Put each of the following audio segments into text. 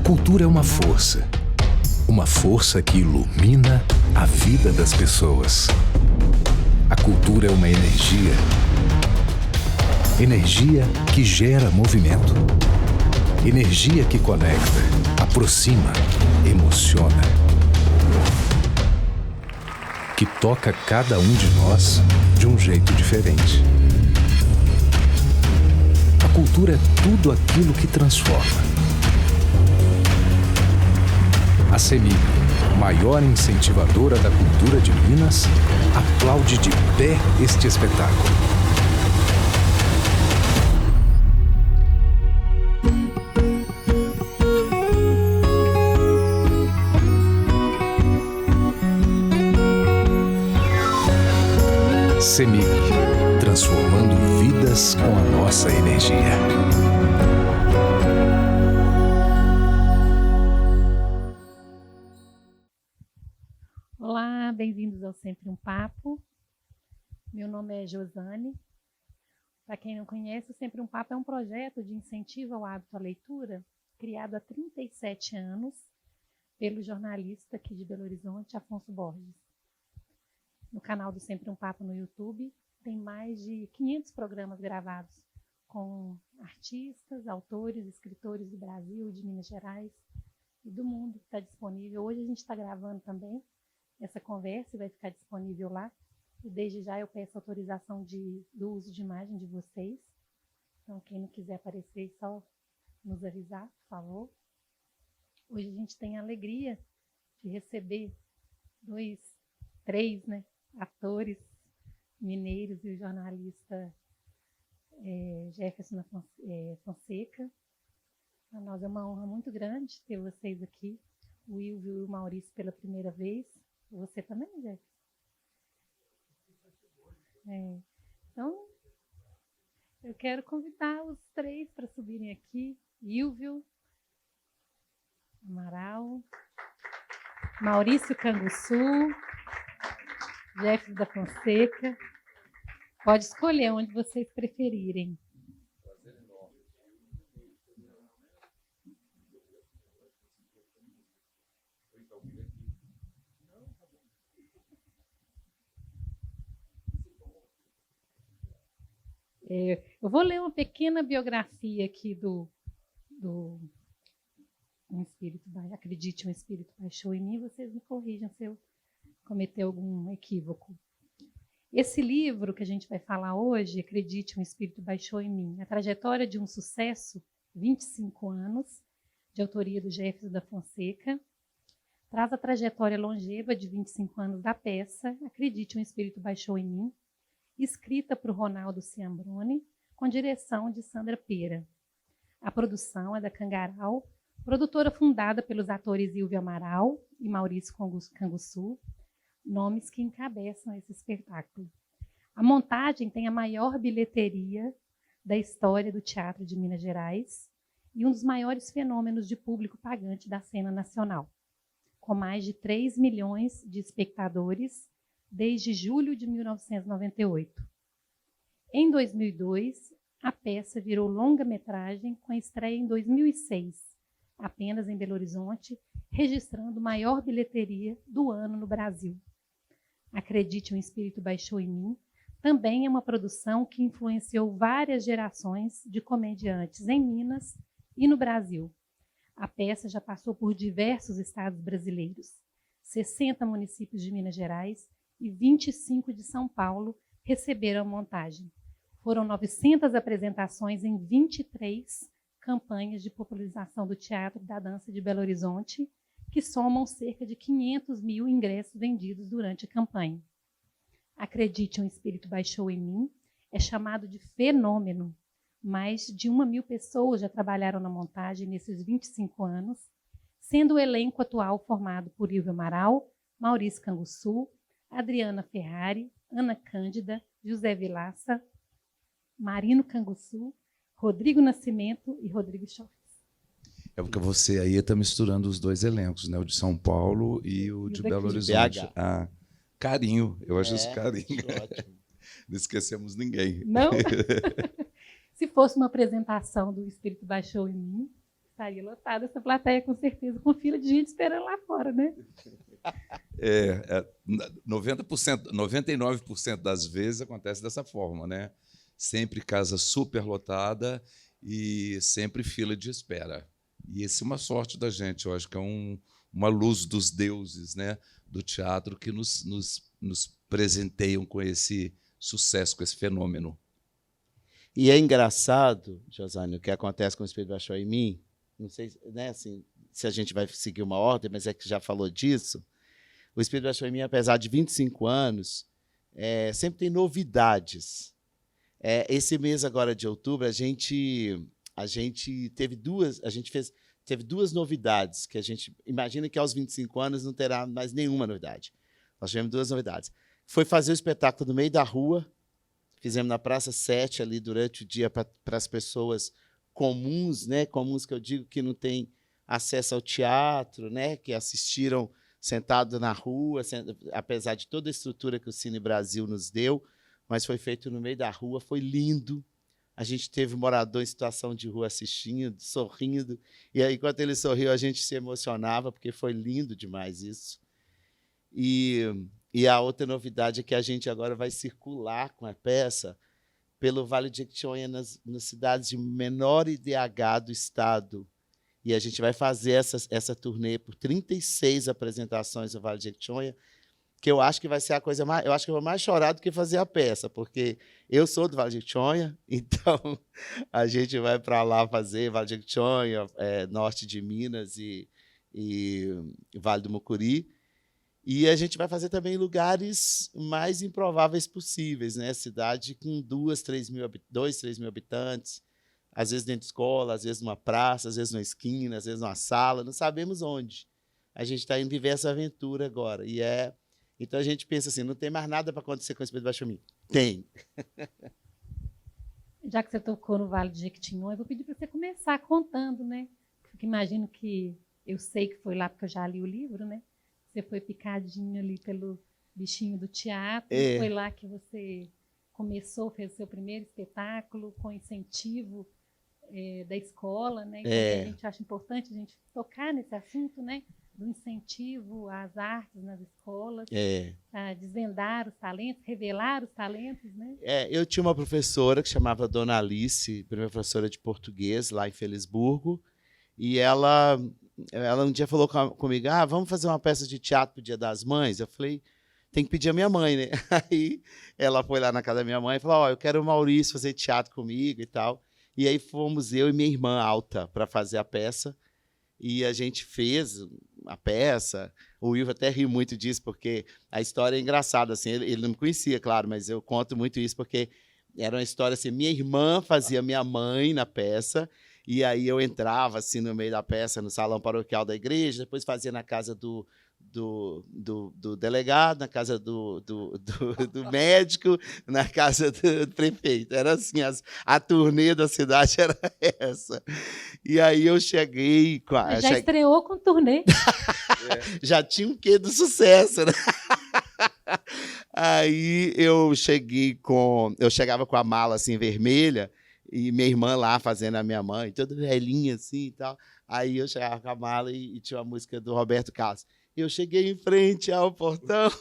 cultura é uma força que ilumina a vida das pessoas. A cultura é uma energia que gera movimento, energia que conecta, aproxima, emociona, que toca cada um de nós de um jeito diferente. A cultura é tudo aquilo que transforma. A CEMIG, maior incentivadora da cultura de Minas, aplaude de pé este espetáculo. CEMIG, transformando vidas com a nossa energia. Olá, bem-vindos ao Sempre um Papo. Meu nome é Josane. Para quem não conhece, o Sempre um Papo é um projeto de incentivo ao hábito à leitura, criado há 37 anos pelo jornalista aqui de Belo Horizonte, Afonso Borges. No canal do Sempre um Papo no YouTube, tem mais de 500 programas gravados com artistas, autores, escritores do Brasil, de Minas Gerais e do mundo que está disponível. Hoje a gente está gravando também essa conversa e vai ficar disponível lá. E desde já eu peço autorização do uso de imagem de vocês. Então, quem não quiser aparecer, só nos avisar, por favor. Hoje a gente tem a alegria de receber três atores mineiros e o jornalista Jefferson Fonseca. Para nós é uma honra muito grande ter vocês aqui. O Ilvio e o Maurício pela primeira vez. Você também, Jefferson? Então, eu quero convidar os três para subirem aqui. Ilvio Amaral, Maurício Canguçu, Jefferson da Fonseca. Pode escolher onde vocês preferirem. Eu vou ler uma pequena biografia aqui do Acredite, um Espírito Baixou em Mim. Vocês me corrijam se eu cometer algum equívoco. Esse livro que a gente vai falar hoje, Acredite, um Espírito Baixou em Mim, a trajetória de um sucesso, 25 anos, de autoria do Jefferson da Fonseca, traz a trajetória longeva de 25 anos da peça Acredite, um Espírito Baixou em Mim, escrita por Ronaldo Ciambrone, com direção de Sandra Pera. A produção é da Cangaral, produtora fundada pelos atores Ilvio Amaral e Maurício Canguçu, nomes que encabeçam esse espetáculo. A montagem tem a maior bilheteria da história do teatro de Minas Gerais e um dos maiores fenômenos de público pagante da cena nacional, com mais de 3 milhões de espectadores desde julho de 1998. Em 2002, a peça virou longa-metragem com estreia em 2006, apenas em Belo Horizonte, registrando maior bilheteria do ano no Brasil. Acredite, um Espírito Baixou em Mim também é uma produção que influenciou várias gerações de comediantes em Minas e no Brasil. A peça já passou por diversos estados brasileiros, 60 municípios de Minas Gerais e 25 de São Paulo receberam a montagem. Foram 900 apresentações em 23 campanhas de popularização do teatro e da dança de Belo Horizonte, que somam cerca de 500 mil ingressos vendidos durante a campanha. Acredite, um Espírito Baixou em Mim é chamado de fenômeno. Mais de 1.000 pessoas já trabalharam na montagem nesses 25 anos, sendo o elenco atual formado por Ilvio Amaral, Maurício Canguçu, Adriana Ferrari, Ana Cândida, José Vilaça, Marino Canguçu, Rodrigo Nascimento e Rodrigo Schoffer. É porque você aí está misturando os dois elencos, né? O de São Paulo e o de Belo Horizonte. Ah, carinho, eu acho isso carinho. Ótimo. Não esquecemos ninguém. Não? Se fosse uma apresentação do Espírito Baixou em Mim, estaria lotada essa plateia, com certeza, com fila de gente esperando lá fora, né? 90%, 99% das vezes acontece dessa forma, né? Sempre casa superlotada e sempre fila de espera. E essa é uma sorte da gente, eu acho que é uma luz dos deuses, né, do teatro que nos presenteiam com esse sucesso, com esse fenômeno. E é engraçado, Josânia, o que acontece com o Espírito Baixou em Mim, não sei, né, assim, se a gente vai seguir uma ordem, mas é que já falou disso. O Espírito Baixou em Mim, apesar de 25 anos, sempre tem novidades. Esse mês agora de outubro, a gente teve duas novidades, que a gente imagina que aos 25 anos não terá mais nenhuma novidade. Nós tivemos duas novidades. Foi fazer o espetáculo no meio da rua, fizemos na Praça 7, ali durante o dia, para as pessoas comuns, né? Comuns que eu digo que não têm acesso ao teatro, né? Que assistiram sentado na rua, apesar de toda a estrutura que o Cine Brasil nos deu, mas foi feito no meio da rua, foi lindo. A gente teve morador em situação de rua assistindo, sorrindo, e aí, enquanto ele sorriu, a gente se emocionava, porque foi lindo demais isso. E a outra novidade é que a gente agora vai circular com a peça pelo Vale de Jequitinhonha, nas cidades de menor IDH do estado. E a gente vai fazer essa turnê por 36 apresentações no Vale de Jequitinhonha, que eu acho que vai ser a coisa mais... Eu acho que eu vou mais chorar do que fazer a peça, porque eu sou do Vale de Jequitinhonha, então a gente vai para lá fazer Vale de Jequitinhonha, norte de Minas e Vale do Mucuri. E a gente vai fazer também em lugares mais improváveis possíveis, né? Cidade com 2, 3 mil habitantes, às vezes dentro de escola, às vezes numa praça, às vezes numa esquina, às vezes numa sala, não sabemos onde. A gente está indo viver essa aventura agora. Então a gente pensa assim, não tem mais nada para acontecer com o Espírito Baixou em Mim. Tem. Já que você tocou no Vale de Jequitinhonha, eu vou pedir para você começar contando, né? Porque imagino que eu sei que foi lá porque eu já li o livro, né? Você foi picadinho ali pelo bichinho do teatro, foi lá que você começou, fez o seu primeiro espetáculo com incentivo da escola, né? Então, a gente acha importante a gente tocar nesse assunto, né? Do incentivo às artes nas escolas, a desvendar os talentos, revelar os talentos, né? Eu tinha uma professora que chamava Dona Alice, primeira professora de português lá em Felisburgo, e ela um dia falou comigo, vamos fazer uma peça de teatro para o Dia das Mães? Eu falei, tem que pedir a minha mãe, né? Aí ela foi lá na casa da minha mãe e falou, eu quero o Maurício fazer teatro comigo e tal. E aí fomos eu e minha irmã Alta para fazer a peça. E a gente fez a peça. O Will até riu muito disso, porque a história é engraçada. Assim, ele não me conhecia, claro, mas eu conto muito isso, porque era uma história assim, minha irmã fazia minha mãe na peça, e aí eu entrava assim no meio da peça, no salão paroquial da igreja, depois fazia na casa do delegado, na casa do médico, na casa do prefeito. Era assim, a turnê da cidade era essa. E aí eu cheguei... Estreou com turnê. Já tinha um quê do sucesso, né? Aí eu chegava com a mala assim vermelha, e minha irmã lá fazendo a minha mãe, toda velhinha assim e tal. Aí eu chegava com a mala e tinha uma música do Roberto Carlos. Eu cheguei em frente ao portão,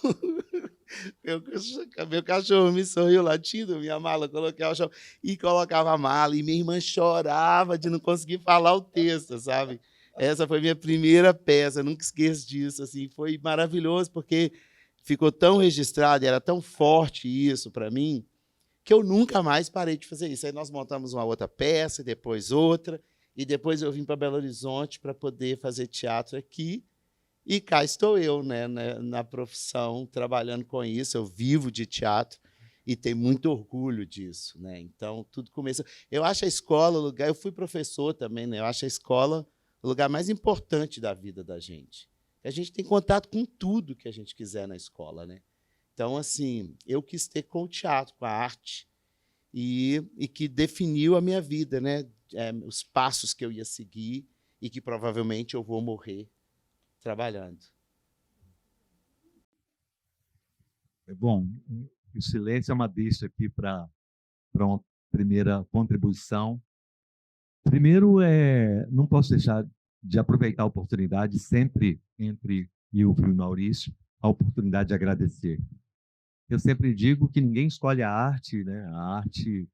meu cachorro me sorriu latindo, minha mala, coloquei ao chão e colocava a mala, e minha irmã chorava de não conseguir falar o texto, sabe? Essa foi minha primeira peça, nunca esqueço disso, assim, foi maravilhoso, porque ficou tão registrado, era tão forte isso para mim, que eu nunca mais parei de fazer isso. Aí nós montamos uma outra peça, depois outra, e depois eu vim para Belo Horizonte para poder fazer teatro aqui, e cá estou eu, né, na profissão, trabalhando com isso. Eu vivo de teatro e tenho muito orgulho disso, né? Então, tudo começou... Eu acho a escola o lugar... Eu fui professor também, né? Eu acho a escola o lugar mais importante da vida da gente. A gente tem contato com tudo que a gente quiser na escola, né? Então, assim, eu quis ter com o teatro, com a arte, e que definiu a minha vida, né? Os passos que eu ia seguir e que provavelmente eu vou morrer trabalhando. Bom, o silêncio é uma deixa aqui para uma primeira contribuição. Primeiro, não posso deixar de aproveitar a oportunidade, sempre entre eu e o Maurício, a oportunidade de agradecer. Eu sempre digo que ninguém escolhe a arte, né? A arte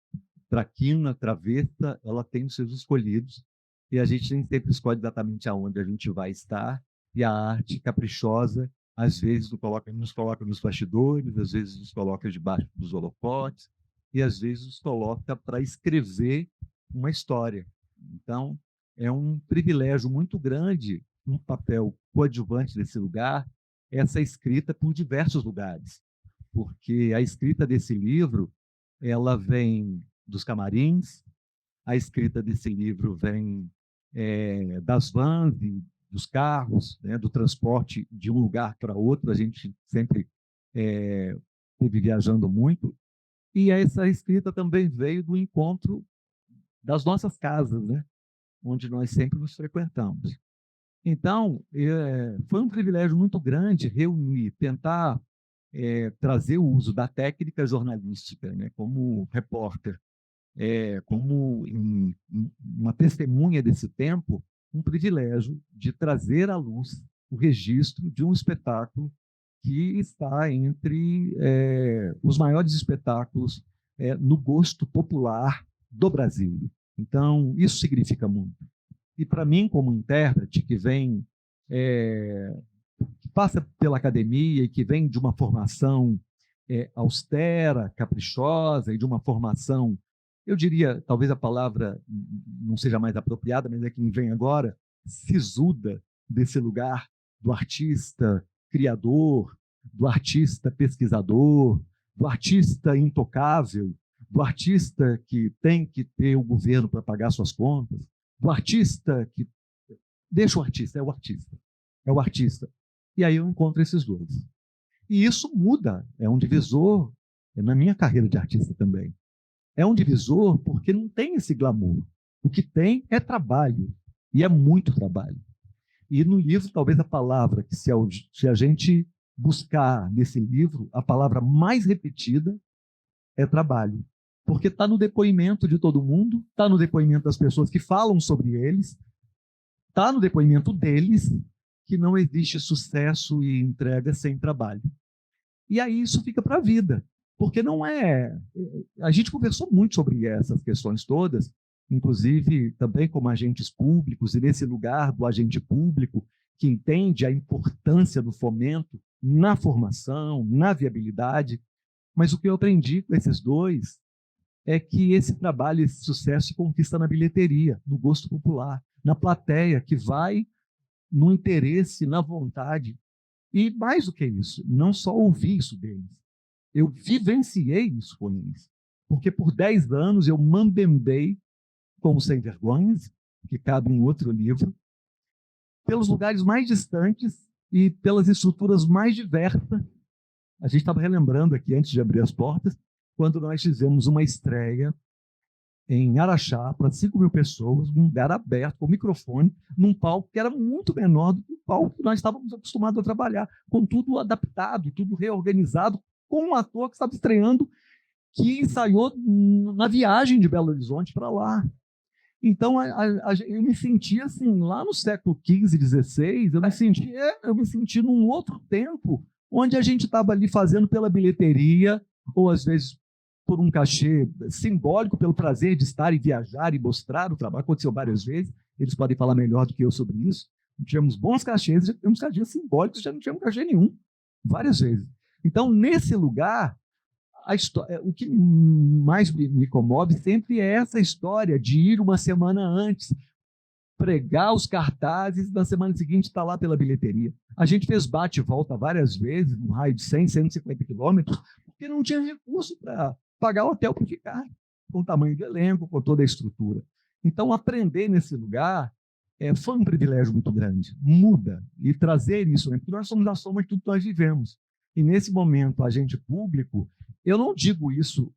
traquina, travessa, ela tem os seus escolhidos, e a gente nem sempre escolhe exatamente aonde a gente vai estar, e a arte caprichosa, às vezes nos coloca nos bastidores, às vezes nos coloca debaixo dos holofotes, e às vezes nos coloca para escrever uma história. Então, é um privilégio muito grande, um papel coadjuvante desse lugar, essa escrita por diversos lugares, porque a escrita desse livro, ela vem dos camarins, a escrita desse livro vem das vans, dos carros, né, do transporte de um lugar para outro, a gente sempre esteve viajando muito, e essa escrita também veio do encontro das nossas casas, né, onde nós sempre nos frequentamos. Então, foi um privilégio muito grande reunir, tentar trazer o uso da técnica jornalística, né, como repórter, como uma testemunha desse tempo, um privilégio de trazer à luz o registro de um espetáculo que está entre os maiores espetáculos no gosto popular do Brasil. Então, isso significa muito. E para mim, como intérprete, que passa pela academia e que vem de uma formação austera, caprichosa, e de uma formação, eu diria, talvez a palavra não seja mais apropriada, mas é que me vem agora, sisuda desse lugar do artista criador, do artista pesquisador, do artista intocável, do artista que tem que ter o governo para pagar suas contas, do artista que... Deixa o artista, é o artista. É o artista. E aí eu encontro esses dois. E isso muda, é um divisor na minha carreira de artista também. É um divisor porque não tem esse glamour. O que tem é trabalho, e é muito trabalho. E no livro, talvez a palavra que se a gente buscar nesse livro, a palavra mais repetida é trabalho. Porque está no depoimento de todo mundo, está no depoimento das pessoas que falam sobre eles, está no depoimento deles que não existe sucesso e entrega sem trabalho. E aí isso fica para a vida. Porque não é... A gente conversou muito sobre essas questões todas, inclusive também como agentes públicos, e nesse lugar do agente público que entende a importância do fomento na formação, na viabilidade. Mas o que eu aprendi com esses dois é que esse trabalho, esse sucesso se conquista na bilheteria, no gosto popular, na plateia, que vai no interesse, na vontade. E mais do que isso, não só ouvi isso deles, eu vivenciei isso com eles. Porque por 10 anos eu mambembei como sem vergonhas, que cabe em outro livro, pelos lugares mais distantes e pelas estruturas mais diversas. A gente estava relembrando aqui, antes de abrir as portas, quando nós fizemos uma estreia em Araxá, para 5.000 pessoas, num lugar aberto, com microfone, num palco que era muito menor do que o palco que nós estávamos acostumados a trabalhar, com tudo adaptado, tudo reorganizado, com um ator que estava estreando, que ensaiou na viagem de Belo Horizonte para lá. Então, eu me senti assim, lá no século XV, XVI, eu me senti num outro tempo, onde a gente estava ali fazendo pela bilheteria, ou às vezes por um cachê simbólico, pelo prazer de estar e viajar e mostrar o trabalho. Aconteceu várias vezes, eles podem falar melhor do que eu sobre isso. Tínhamos bons cachês, já tínhamos cachês simbólicos, já não tínhamos cachê nenhum, várias vezes. Então, nesse lugar, o que mais me comove sempre é essa história de ir uma semana antes, pregar os cartazes, na semana seguinte estar lá pela bilheteria. A gente fez bate e volta várias vezes, num raio de 100, 150 quilômetros, porque não tinha recurso para pagar o hotel para ficar, com o tamanho do elenco, com toda a estrutura. Então, aprender nesse lugar foi um privilégio muito grande. Muda. E trazer isso, porque nós somos a soma de tudo que nós vivemos. E, nesse momento, agente público, eu não digo isso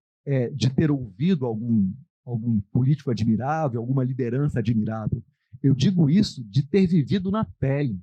de ter ouvido algum político admirável, alguma liderança admirável. Eu digo isso de ter vivido na pele,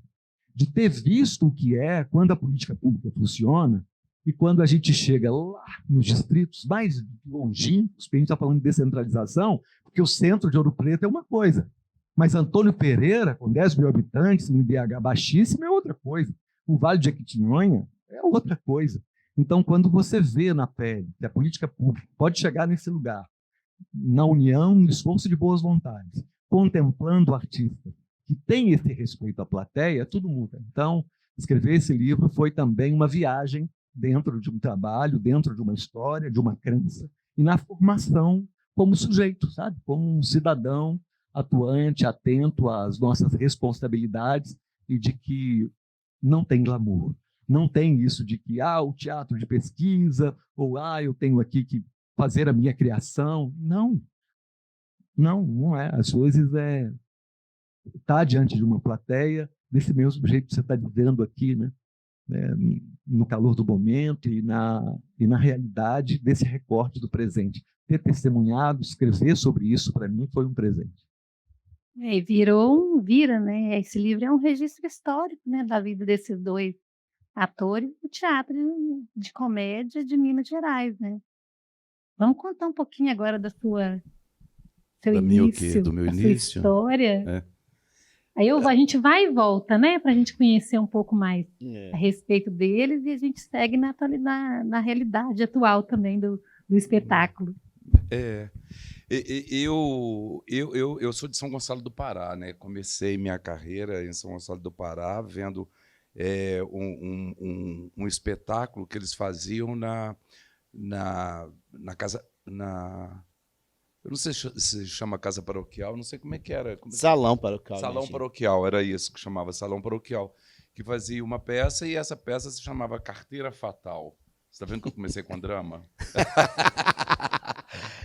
de ter visto o que é, quando a política pública funciona, E quando a gente chega lá nos distritos mais longínquos, porque a gente está falando de descentralização, porque o centro de Ouro Preto é uma coisa, mas Antônio Pereira, com 10 mil habitantes, no IDH baixíssimo, é outra coisa. O Vale de Jequitinhonha é outra coisa. Então, quando você vê na pele que a política pública pode chegar nesse lugar, na união, no esforço de boas vontades, contemplando o artista que tem esse respeito à plateia, tudo muda. Então, escrever esse livro foi também uma viagem dentro de um trabalho, dentro de uma história, de uma crença, e na formação como sujeito, sabe? Como um cidadão atuante, atento às nossas responsabilidades e de que não tem glamour. Não tem isso de que, o teatro de pesquisa, ou, eu tenho aqui que fazer a minha criação. Não. Não é. Às vezes estar diante de uma plateia, desse mesmo jeito que você está dizendo aqui, né? No calor do momento e na realidade desse recorte do presente. Ter testemunhado, escrever sobre isso, para mim, foi um presente. E vira, né? Esse livro é um registro histórico, né, da vida desses dois atores do teatro de comédia de Minas Gerais, né? Vamos contar um pouquinho agora do seu início, do meu da sua início? história. Aí a gente vai e volta, né? Para a gente conhecer um pouco mais a respeito deles e a gente segue na realidade atual também do espetáculo. Eu sou de São Gonçalo do Pará, né? Comecei minha carreira em São Gonçalo do Pará vendo um espetáculo que eles faziam na casa... Eu não sei se chama casa paroquial, não sei como é que era. Salão paroquial. Salão paroquial, era isso que chamava Salão Paroquial, que fazia uma peça e essa peça se chamava Carteira Fatal. Você está vendo que eu comecei com drama?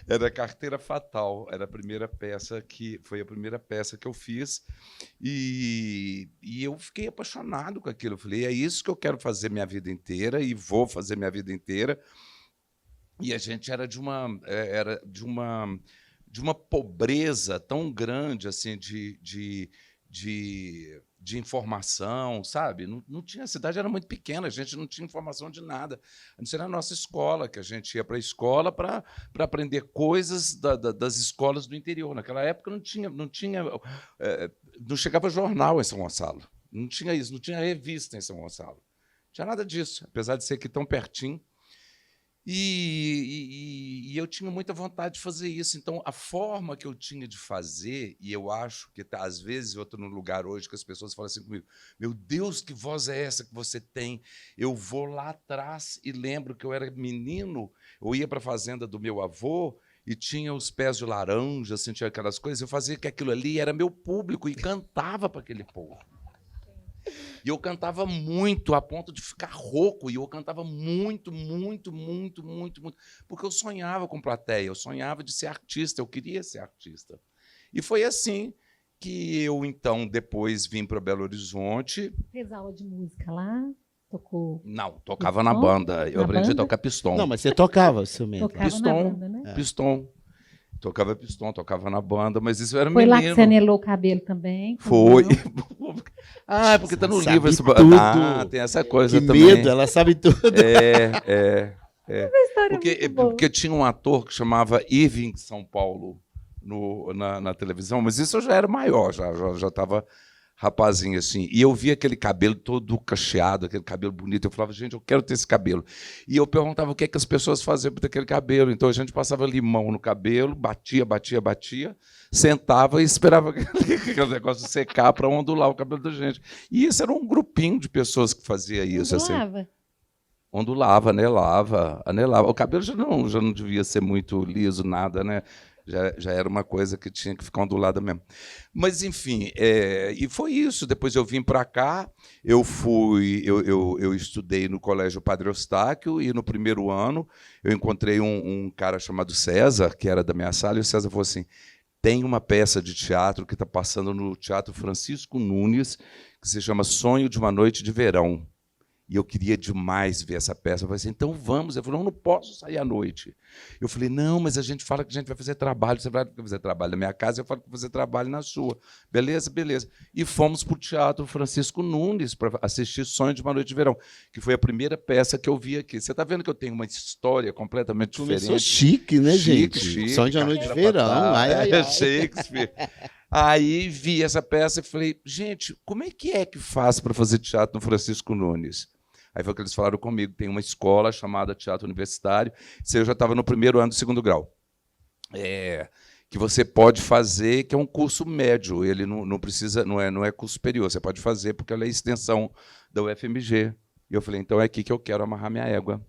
Era Carteira Fatal, era a primeira peça foi a primeira peça que eu fiz e eu fiquei apaixonado com aquilo. Eu falei, é isso que eu quero fazer minha vida inteira e vou fazer minha vida inteira. E a gente era de uma pobreza tão grande assim de informação, sabe? Não tinha, a cidade era muito pequena, a gente não tinha informação de nada. A não ser na nossa escola, que a gente ia para a escola para aprender coisas das escolas do interior. Naquela época não chegava jornal em São Gonçalo, não tinha isso, não tinha revista em São Gonçalo, não tinha nada disso, apesar de ser aqui tão pertinho. E eu tinha muita vontade de fazer isso. Então, a forma que eu tinha de fazer, e eu acho que, às vezes, eu estou num lugar hoje que as pessoas falam assim comigo, meu Deus, que voz é essa que você tem? Eu vou lá atrás e lembro que eu era menino, eu ia para a fazenda do meu avô e tinha os pés de laranja, assim, tinha aquelas coisas, eu fazia que aquilo ali era meu público e cantava para aquele povo. E eu cantava muito, a ponto de ficar rouco, e eu cantava muito, porque eu sonhava com plateia, eu sonhava de ser artista, eu queria ser artista. E foi assim que eu, então, depois vim para Belo Horizonte. Fez aula de música lá? Tocou? Não, tocava na banda. Eu aprendi a tocar pistão. Não, mas você tocava, seu mesmo. Tocava Pistão, na banda, né? Pistão. Tocava pistão, tocava na banda, mas isso era Foi menino. lá que você anelou o cabelo também? Foi. Não? Porque tá no Sabe livro. tudo. Tem essa coisa Que também. medo, ela sabe tudo. Porque tinha um ator que chamava Irving São Paulo na televisão, mas isso eu já era maior, já estava rapazinho assim. E eu via aquele cabelo todo cacheado, aquele cabelo bonito. Eu falava, gente, eu quero ter esse cabelo. E eu perguntava o que é que as pessoas faziam para ter aquele cabelo. Então a gente passava limão no cabelo, batia, sentava e esperava aquele negócio secar para ondular o cabelo da gente. E isso era um grupinho de pessoas que fazia isso. Ondulava? Assim. Ondulava, anelava. O cabelo já não devia ser muito liso, nada, né? Já era uma coisa que tinha que ficar ondulada mesmo. Mas, enfim, e foi isso. Depois eu vim para cá, eu estudei no Colégio Padre Eustáquio, e no primeiro ano eu encontrei um cara chamado César, que era da minha sala, e o César falou assim, tem uma peça de teatro que está passando no Teatro Francisco Nunes, que se chama Sonho de uma Noite de Verão. E eu queria demais ver essa peça. Eu falei assim, então vamos. Ele falou, não posso sair à noite. Eu falei, não, mas a gente fala que a gente vai fazer trabalho. Você vai fazer trabalho na minha casa, eu falo que vou fazer trabalho na sua. Beleza, beleza. E fomos para o Teatro Francisco Nunes para assistir Sonho de uma Noite de Verão, que foi a primeira peça que eu vi aqui. Você está vendo que eu tenho uma história completamente Começou diferente? chique, né, gente? Chique, Sonho de uma Noite de Verão. Shakespeare. Aí vi essa peça e falei, gente, como é que faz para fazer teatro no Francisco Nunes? Aí foi o que eles falaram comigo, tem uma escola chamada Teatro Universitário, eu já estava no primeiro ano do 2º grau, que você pode fazer, que é um curso médio, ele não precisa, não é curso superior, você pode fazer porque ela é extensão da UFMG. E eu falei, então é aqui que eu quero amarrar minha égua.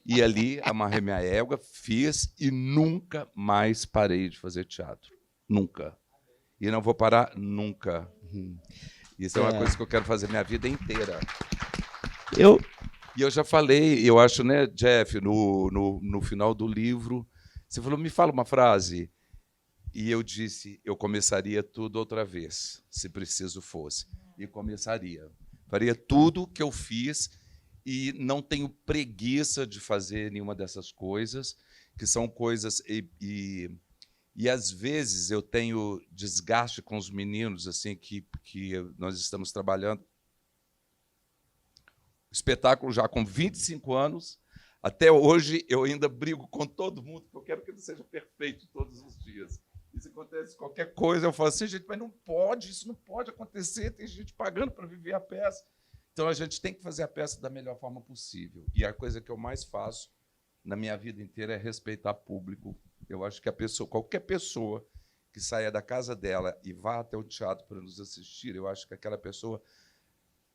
E ali amarrei minha égua, fiz e nunca mais parei de fazer teatro. Nunca. E não vou parar nunca. Isso é uma coisa que eu quero fazer minha vida inteira. E eu já falei, eu acho, né, Jeff, no final do livro, você falou, me fala uma frase. E eu disse, eu começaria tudo outra vez, se preciso fosse. E começaria. Faria tudo o que eu fiz e não tenho preguiça de fazer nenhuma dessas coisas, que são coisas... E às vezes eu tenho desgaste com os meninos assim que nós estamos trabalhando. O espetáculo já com 25 anos, até hoje eu ainda brigo com todo mundo, porque eu quero que ele seja perfeito todos os dias. E se acontece qualquer coisa, eu falo assim, gente, mas não pode, isso não pode acontecer, tem gente pagando para viver a peça. Então a gente tem que fazer a peça da melhor forma possível. E a coisa que eu mais faço na minha vida inteira é respeitar público. Eu acho que qualquer pessoa que saia da casa dela e vá até o teatro para nos assistir, eu acho que aquela pessoa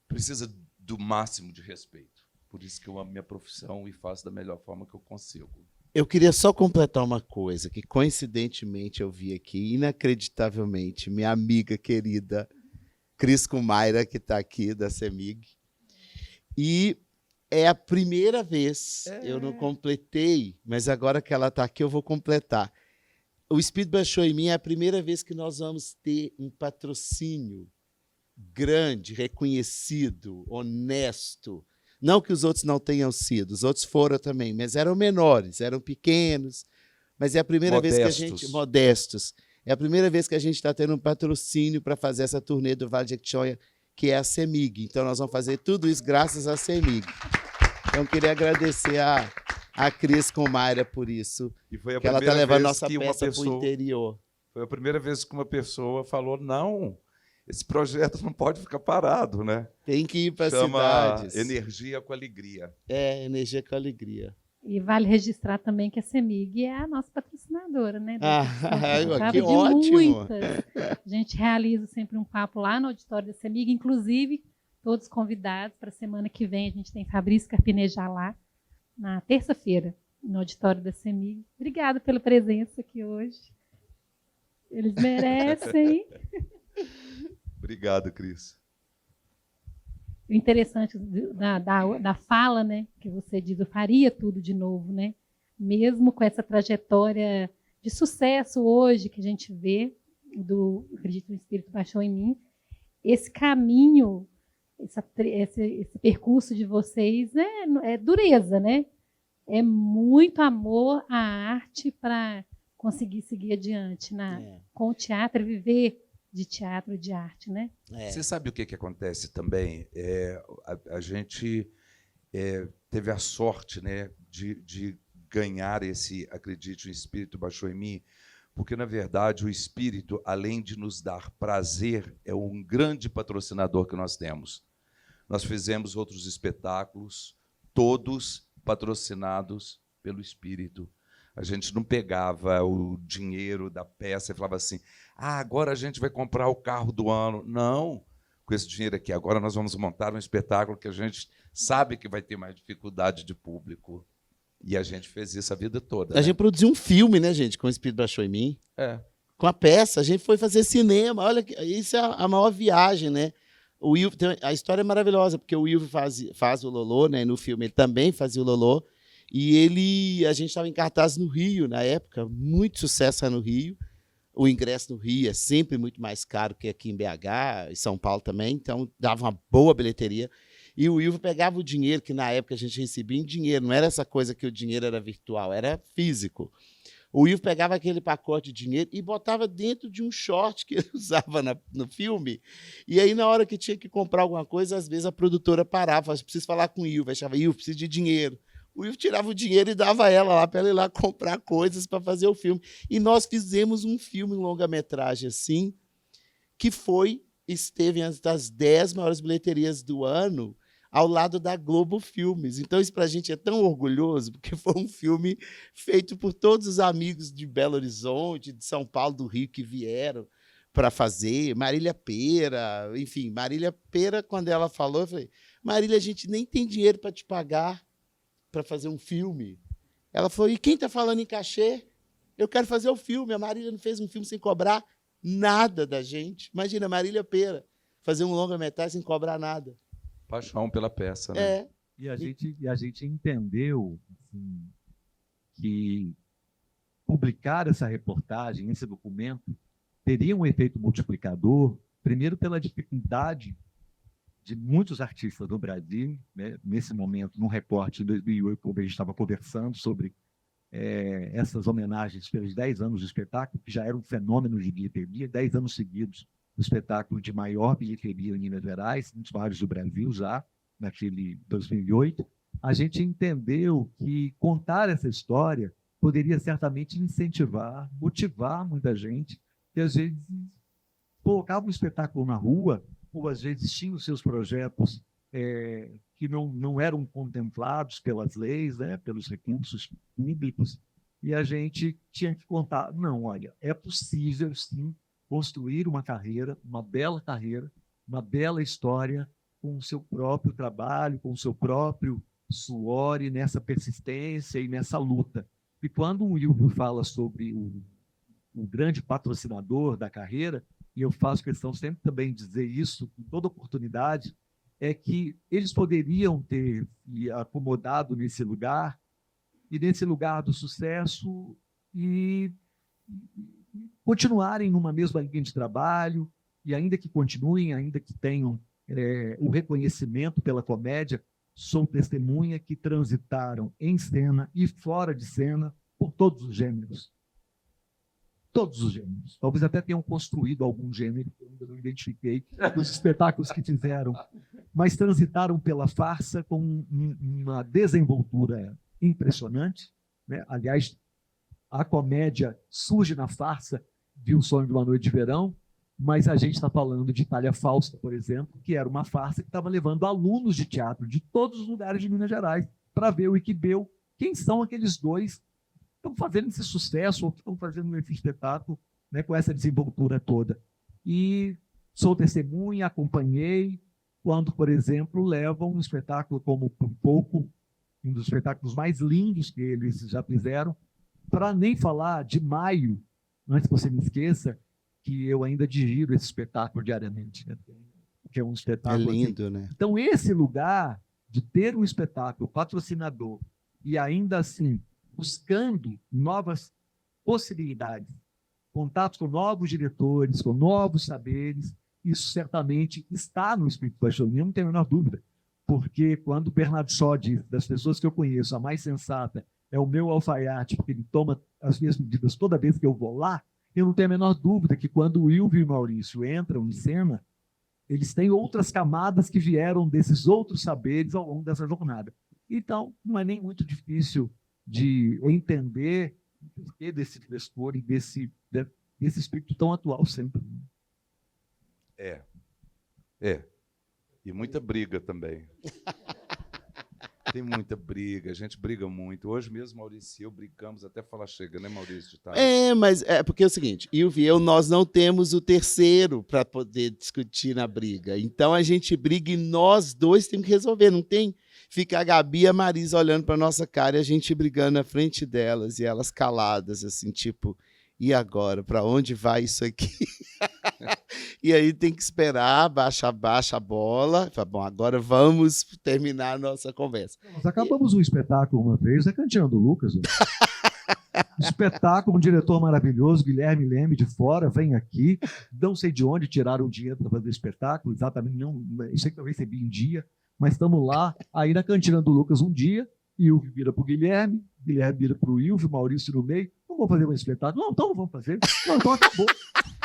precisa do máximo de respeito. Por isso que eu amo minha profissão e faço da melhor forma que eu consigo. Eu queria só completar uma coisa, que coincidentemente eu vi aqui, inacreditavelmente, minha amiga querida, Cris Kumaira, que está aqui, da CEMIG. E é a primeira vez, eu não completei, mas agora que ela está aqui eu vou completar. O Espírito Baixou em Mim é a primeira vez que nós vamos ter um patrocínio grande, reconhecido, honesto. Não que os outros não tenham sido, os outros foram também, mas eram menores, eram pequenos. Mas é a primeira vez que a gente... Modestos. É a primeira vez que a gente está tendo um patrocínio para fazer essa turnê do Vale de Jequitinhonha, que é a CEMIG. Então, nós vamos fazer tudo isso graças à CEMIG. Então, eu queria agradecer a Cris Kumaira por isso, e foi a que ela está levando nossa peça para o interior. Foi a primeira vez que uma pessoa falou, não, esse projeto não pode ficar parado, né? Tem que ir para as Chama cidades. Energia com Alegria. Energia com alegria. E vale registrar também que a CEMIG é a nossa patrocinadora, né? Que ótimo! Muitas. A gente realiza sempre um papo lá no auditório da CEMIG, inclusive todos convidados para a semana que vem. A gente tem Fabrício Carpinejar lá, na terça-feira, no auditório da CEMIG. Obrigada pela presença aqui hoje. Eles merecem. Obrigado, Cris. O interessante da fala, né, que você diz, eu faria tudo de novo, né? Mesmo com essa trajetória de sucesso hoje que a gente vê, Acredito no Espírito Baixou em Mim, esse caminho, esse percurso de vocês é dureza, né? É muito amor à arte para conseguir seguir adiante com o teatro, viver de teatro e de arte, né? Você sabe o que acontece também? A gente teve a sorte, né, de ganhar esse Acredite, o Espírito Baixou em Mim, porque, na verdade, o Espírito, além de nos dar prazer, é um grande patrocinador que nós temos. Nós fizemos outros espetáculos, todos patrocinados pelo Espírito. A gente não pegava o dinheiro da peça e falava assim, agora a gente vai comprar o carro do ano. Não, com esse dinheiro aqui, agora nós vamos montar um espetáculo que a gente sabe que vai ter mais dificuldade de público. E a gente fez isso a vida toda. A gente produziu um filme, né, gente, com o Espírito Baixou em Mim. Com a peça, a gente foi fazer cinema. Olha, isso é a maior viagem, né? O Will, a história é maravilhosa, porque o Will faz o Lolô, né? No filme ele também fazia o Lolô. E a gente estava em cartaz no Rio, na época, muito sucesso no Rio. O ingresso no Rio é sempre muito mais caro que aqui em BH, em São Paulo também, então dava uma boa bilheteria. E o Ilvo pegava o dinheiro, que na época a gente recebia em dinheiro, não era essa coisa que o dinheiro era virtual, era físico. O Ilvo pegava aquele pacote de dinheiro e botava dentro de um short que ele usava no filme. E aí, na hora que tinha que comprar alguma coisa, às vezes a produtora parava, falava, preciso falar com o Ilvo. Aí chamava, Ilvo, preciso de dinheiro. O Ilvo tirava o dinheiro e dava a ela lá para ela ir lá comprar coisas para fazer o filme. E nós fizemos um filme, um longa-metragem assim, que esteve entre as 10 maiores bilheterias do ano, ao lado da Globo Filmes. Então, isso para a gente é tão orgulhoso, porque foi um filme feito por todos os amigos de Belo Horizonte, de São Paulo, do Rio, que vieram para fazer. Marília Pera, enfim, Marília Pera, quando ela falou, eu falei, Marília, a gente nem tem dinheiro para te pagar para fazer um filme. Ela falou, e quem está falando em cachê? Eu quero fazer o filme. A Marília não fez um filme sem cobrar nada da gente. Imagina, Marília Pera fazer um longa-metragem sem cobrar nada. Paixão pela peça, né? É. E a gente entendeu assim, que publicar essa reportagem, esse documento, teria um efeito multiplicador, primeiro pela dificuldade de muitos artistas do Brasil, né, nesse momento, num recorte de 2008, quando a gente estava conversando sobre essas homenagens pelos 10 anos do espetáculo, que já era um fenômeno de bilheteria, 10 anos seguidos, o espetáculo de maior bilheteria em Minas Gerais, um dos maiores do Brasil já, naquele 2008, a gente entendeu que contar essa história poderia certamente incentivar, motivar muita gente, que às vezes colocava um espetáculo na rua, ou às vezes tinha os seus projetos que não eram contemplados pelas leis, né, pelos recursos públicos, e a gente tinha que contar, não, olha, é possível, sim, construir uma carreira, uma bela história com o seu próprio trabalho, com o seu próprio suor e nessa persistência e nessa luta. E quando o Ilvo fala sobre o grande patrocinador da carreira, e eu faço questão sempre também de dizer isso com toda oportunidade, é que eles poderiam ter se acomodado nesse lugar, e nesse lugar do sucesso, e continuarem numa mesma linha de trabalho, e ainda que continuem, ainda que tenham o reconhecimento pela comédia, sou testemunha que transitaram em cena e fora de cena por todos os gêneros. Todos os gêneros. Talvez até tenham construído algum gênero, que eu ainda não identifiquei, nos espetáculos que fizeram, mas transitaram pela farsa com uma desenvoltura impressionante, né? Aliás, a comédia surge na farsa de Um Sonho de uma Noite de Verão, mas a gente está falando de Itália Fausta, por exemplo, que era uma farsa que estava levando alunos de teatro de todos os lugares de Minas Gerais para ver o Iquibeu. Quem são aqueles dois que estão fazendo esse sucesso ou que estão fazendo esse espetáculo, né, com essa desenvoltura toda? E sou testemunha, acompanhei, quando, por exemplo, levam um espetáculo como Por Pouco, um dos espetáculos mais lindos que eles já fizeram, para nem falar de Maio, antes que você me esqueça, que eu ainda digiro esse espetáculo diariamente, né? Que é um espetáculo... É lindo, assim. né? Então, esse lugar de ter um espetáculo patrocinador e ainda assim buscando novas possibilidades, contatos com novos diretores, com novos saberes, isso certamente está no espírito paixonino, não tenho a menor dúvida. Porque quando Bernardo Shaw diz, das pessoas que eu conheço, a mais sensata é o meu alfaiate, porque ele toma as minhas medidas toda vez que eu vou lá, eu não tenho a menor dúvida que quando o Ilvo e o Maurício entram em cena, eles têm outras camadas que vieram desses outros saberes ao longo dessa jornada. Então, não é nem muito difícil de entender o porquê desse frescor e desse espírito tão atual sempre. É. E muita briga também. Tem muita briga, a gente briga muito. Hoje mesmo, Maurício e eu brigamos até falar chega, né, Maurício? Tá? Mas é porque é o seguinte, Ilvo e eu, nós não temos o terceiro para poder discutir na briga. Então a gente briga e nós dois temos que resolver, não tem? Fica a Gabi e a Marisa olhando para nossa cara e a gente brigando na frente delas e elas caladas, assim, tipo, e agora? Para onde vai isso aqui? E aí tem que esperar, baixa a bola. Fala, bom, agora vamos terminar a nossa conversa. Nós acabamos um espetáculo uma vez, Canteando Lucas. Espetáculo, um diretor maravilhoso, Guilherme Leme, de fora, vem aqui, não sei de onde tiraram o dinheiro para fazer o espetáculo, exatamente, não sei que eu recebi em dia, mas estamos lá, aí na cantina do Lucas um dia, Ilvio vira para o Guilherme vira para o Ilvio, Maurício no meio, não vamos fazer um espetáculo? Não, então não vamos fazer. Não, então acabou.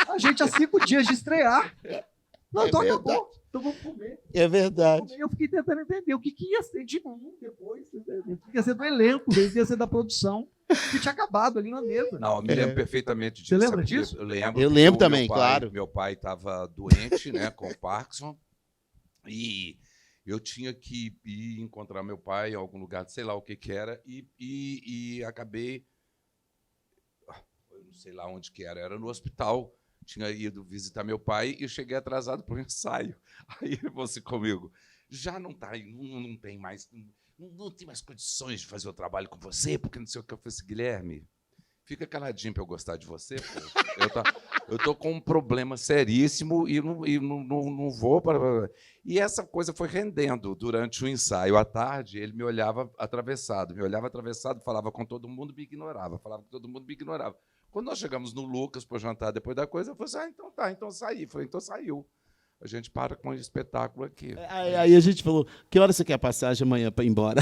A gente há 5 dias de estrear. Não, então acabou. Então vamos comer. É verdade. Eu fiquei tentando entender o que ia ser de mim depois. O que ia ser do elenco, o que ia ser da produção, que tinha acabado ali na mesa. Não, eu me lembro perfeitamente disso. Você lembra disso? Eu lembro. Eu lembro porque também, claro. Meu pai estava doente, né, com Parkinson, e eu tinha que ir encontrar meu pai em algum lugar, sei lá o que era, e acabei, eu não sei lá onde que era no hospital. Tinha ido visitar meu pai e eu cheguei atrasado para o ensaio. Aí ele falou assim comigo, já não tá, não tem mais, não tem mais condições de fazer o trabalho com você, porque não sei o que. Eu falei assim, Guilherme, fica caladinho para eu gostar de você, pô. Eu tô com um problema seríssimo e não vou para... E essa coisa foi rendendo durante o ensaio. À tarde, ele me olhava atravessado, falava com todo mundo, me ignorava, falava com todo mundo, me ignorava. Quando nós chegamos no Lucas para jantar depois da coisa, eu falei assim, então tá, então saí. Falei, então saiu. A gente para com o espetáculo aqui. Aí a gente falou, que hora você quer passagem amanhã para ir embora?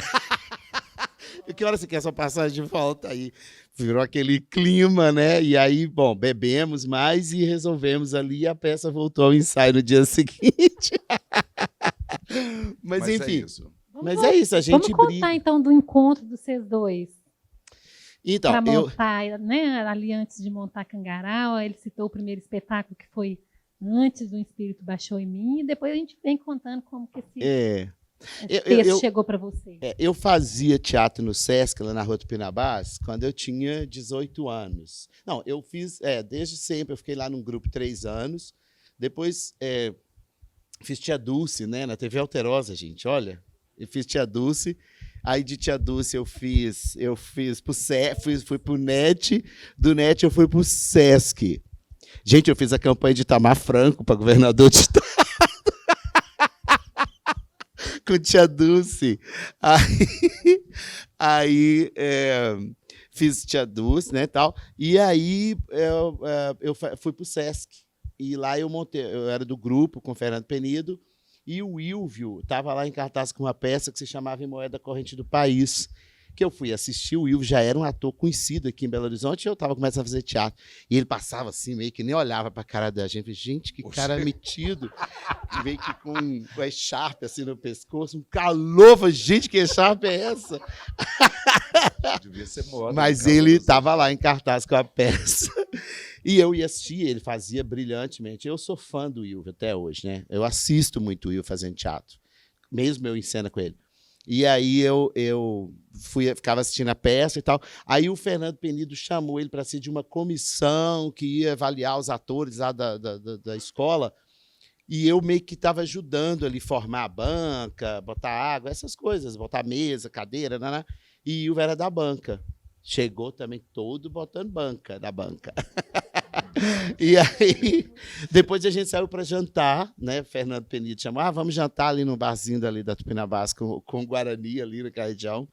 Que hora você quer sua passagem de volta? Aí virou aquele clima, né? E aí, bom, bebemos mais e resolvemos ali, e a peça voltou ao ensaio no dia seguinte. Mas enfim, é isso. Mas é isso, a gente Vamos briga. contar, então, do encontro dos vocês dois. Então, Para montar, né, ali antes de montar Cangarau, ele citou o primeiro espetáculo que foi antes do Espírito Baixou em Mim, e depois a gente vem contando como que esse texto chegou para você. Eu fazia teatro no Sesc, lá na Rua Tupinambás, quando eu tinha 18 anos. Não, eu fiz, desde sempre, eu fiquei lá num grupo 3 anos. Depois fiz Tia Dulce, né, na TV Alterosa, gente, olha. Eu fiz Tia Dulce. Aí de Tia Dulce eu fui pro NET, do NET eu fui pro Sesc. Gente, eu fiz a campanha de Itamar Franco para governador de estado. Com Tia Dulce. Aí fiz Tia Dulce, né, tal. E aí eu fui pro Sesc. E lá eu era do grupo com o Fernando Penido. E o Ilvio estava lá em cartaz com uma peça que se chamava Em Moeda Corrente do País, que eu fui assistir. O Ilvio já era um ator conhecido aqui em Belo Horizonte, e eu estava começando a fazer teatro. E ele passava assim, meio que nem olhava para a cara da gente. Gente, que cara metido. Meio que com a echarpe assim no pescoço, um calor. Gente, que echarpe é essa? Devia ser moda. Mas ele estava lá em cartaz com a peça. E eu ia assistir, ele fazia brilhantemente. Eu sou fã do Ilvio até hoje, né? Eu assisto muito o Ilvio fazendo teatro, mesmo eu em cena com ele. E aí eu ficava assistindo a peça e tal. Aí o Fernando Penido chamou ele para ser de uma comissão que ia avaliar os atores lá da escola. E eu meio que estava ajudando ali, formar a banca, botar água, essas coisas, botar mesa, cadeira, né? E o Ilvio era da banca. Chegou também todo botando banca da banca. E aí, depois a gente saiu para jantar, né? Fernando Penido chamou, vamos jantar ali no barzinho ali da Tupinambás com o Guarani ali naquela região.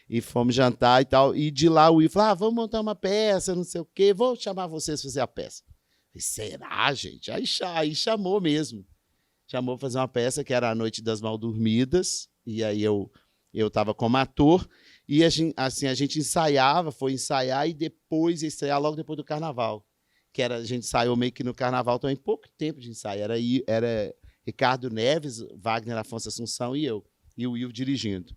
E fomos jantar e tal. E de lá o Will falou, vamos montar uma peça, não sei o quê, vou chamar vocês para fazer a peça. Eu falei, será, gente? Aí chamou mesmo. Chamou para fazer uma peça que era A Noite das Mal-Dormidas. E aí eu estava como ator. E a gente ensaiava, foi ensaiar e depois ia estrear logo depois do Carnaval. A gente ensaiou meio que no Carnaval também, pouco tempo de ensaio. Era Ricardo Neves, Wagner Afonso Assunção e eu. E o Will dirigindo.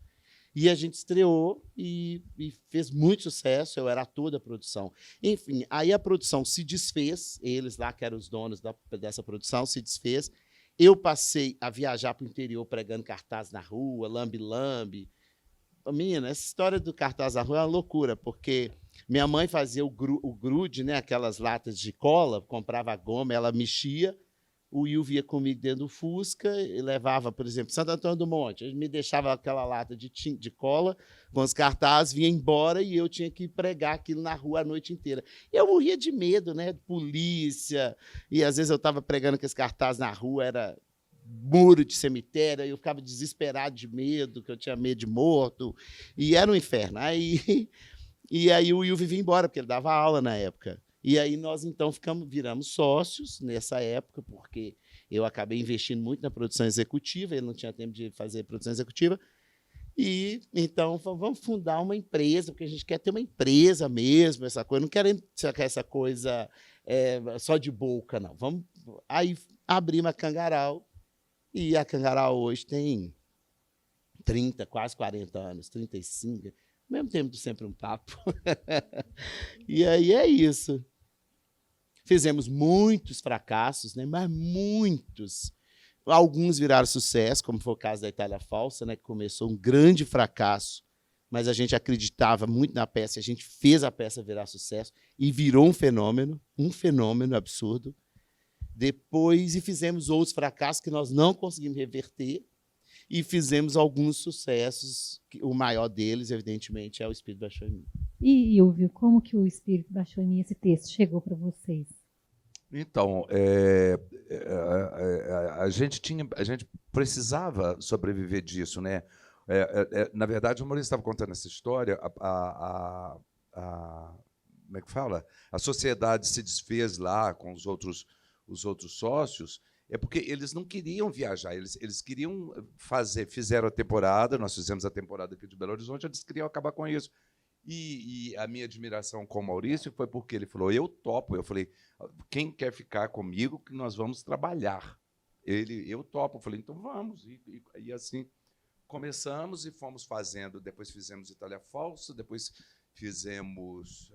E a gente estreou e fez muito sucesso, eu era ator da produção. Enfim, aí a produção se desfez, eles lá, que eram os donos dessa produção, se desfez. Eu passei a viajar para o interior pregando cartaz na rua, lambe-lambe. Menina, essa história do cartaz na rua é uma loucura, porque minha mãe fazia o grude, né, aquelas latas de cola, comprava a goma, ela mexia, o Ilvio ia comigo dentro do Fusca e levava, por exemplo, Santo Antônio do Monte, ele me deixava aquela lata de cola com os cartazes, vinha embora e eu tinha que pregar aquilo na rua a noite inteira. E eu morria de medo, né, polícia, e às vezes eu estava pregando com esse cartaz na rua, era muro de cemitério, eu ficava desesperado de medo, que eu tinha medo de morto, e era um inferno. E aí o Ilvio vinha embora, porque ele dava aula na época. E aí nós, então, viramos sócios nessa época, porque Eu acabei investindo muito na produção executiva, ele não tinha tempo de fazer produção executiva. E então vamos fundar uma empresa, porque a gente quer ter uma empresa mesmo, essa coisa. Não quero essa coisa só de boca, não. Aí abrimos a Cangaral, e a Cangaral hoje tem 30, quase 40 anos, 35, ao mesmo tempo de sempre um papo. E aí é isso. Fizemos muitos fracassos, né? Mas muitos. Alguns viraram sucesso, como foi o caso da Itália Falsa, né? Que começou um grande fracasso, mas a gente acreditava muito na peça, a gente fez a peça virar sucesso e virou um fenômeno absurdo. Depois, e fizemos outros fracassos que nós não conseguimos reverter, e fizemos alguns sucessos, o maior deles, evidentemente, é O Espírito Baixou em Mim. E, Ilvio, como que O Espírito Baixou em Mim, esse texto, chegou para vocês? Então, a gente precisava sobreviver disso, né? Na verdade, o Maurício estava contando essa história. Como é que fala? A sociedade se desfez lá com os outros sócios. É porque eles não queriam viajar, eles queriam fizeram a temporada, nós fizemos a temporada aqui de Belo Horizonte, eles queriam acabar com isso. E a minha admiração com o Maurício foi porque ele falou, eu topo. Eu falei, quem quer ficar comigo, que nós vamos trabalhar. Eu topo. Eu falei, então vamos. E assim começamos e fomos fazendo. Depois fizemos Itália Falsa, depois fizemos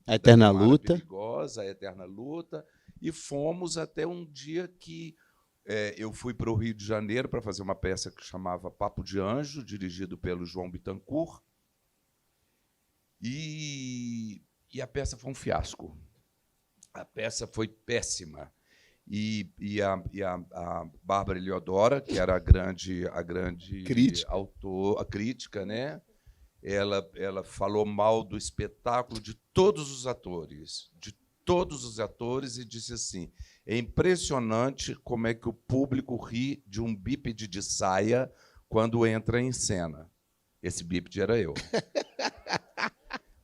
A Eterna Luta. Perigosa, A Eterna Luta. E fomos até um dia que eu fui para o Rio de Janeiro para fazer uma peça que chamava Papo de Anjo, dirigido pelo João Bittencourt. E a peça foi um fiasco. A peça foi péssima. E a Bárbara Eliodora, que era a grande crítica, né? Ela falou mal do espetáculo de todos os atores, e disse assim, é impressionante como é que o público ri de um bípede de saia quando entra em cena. Esse bípede era eu.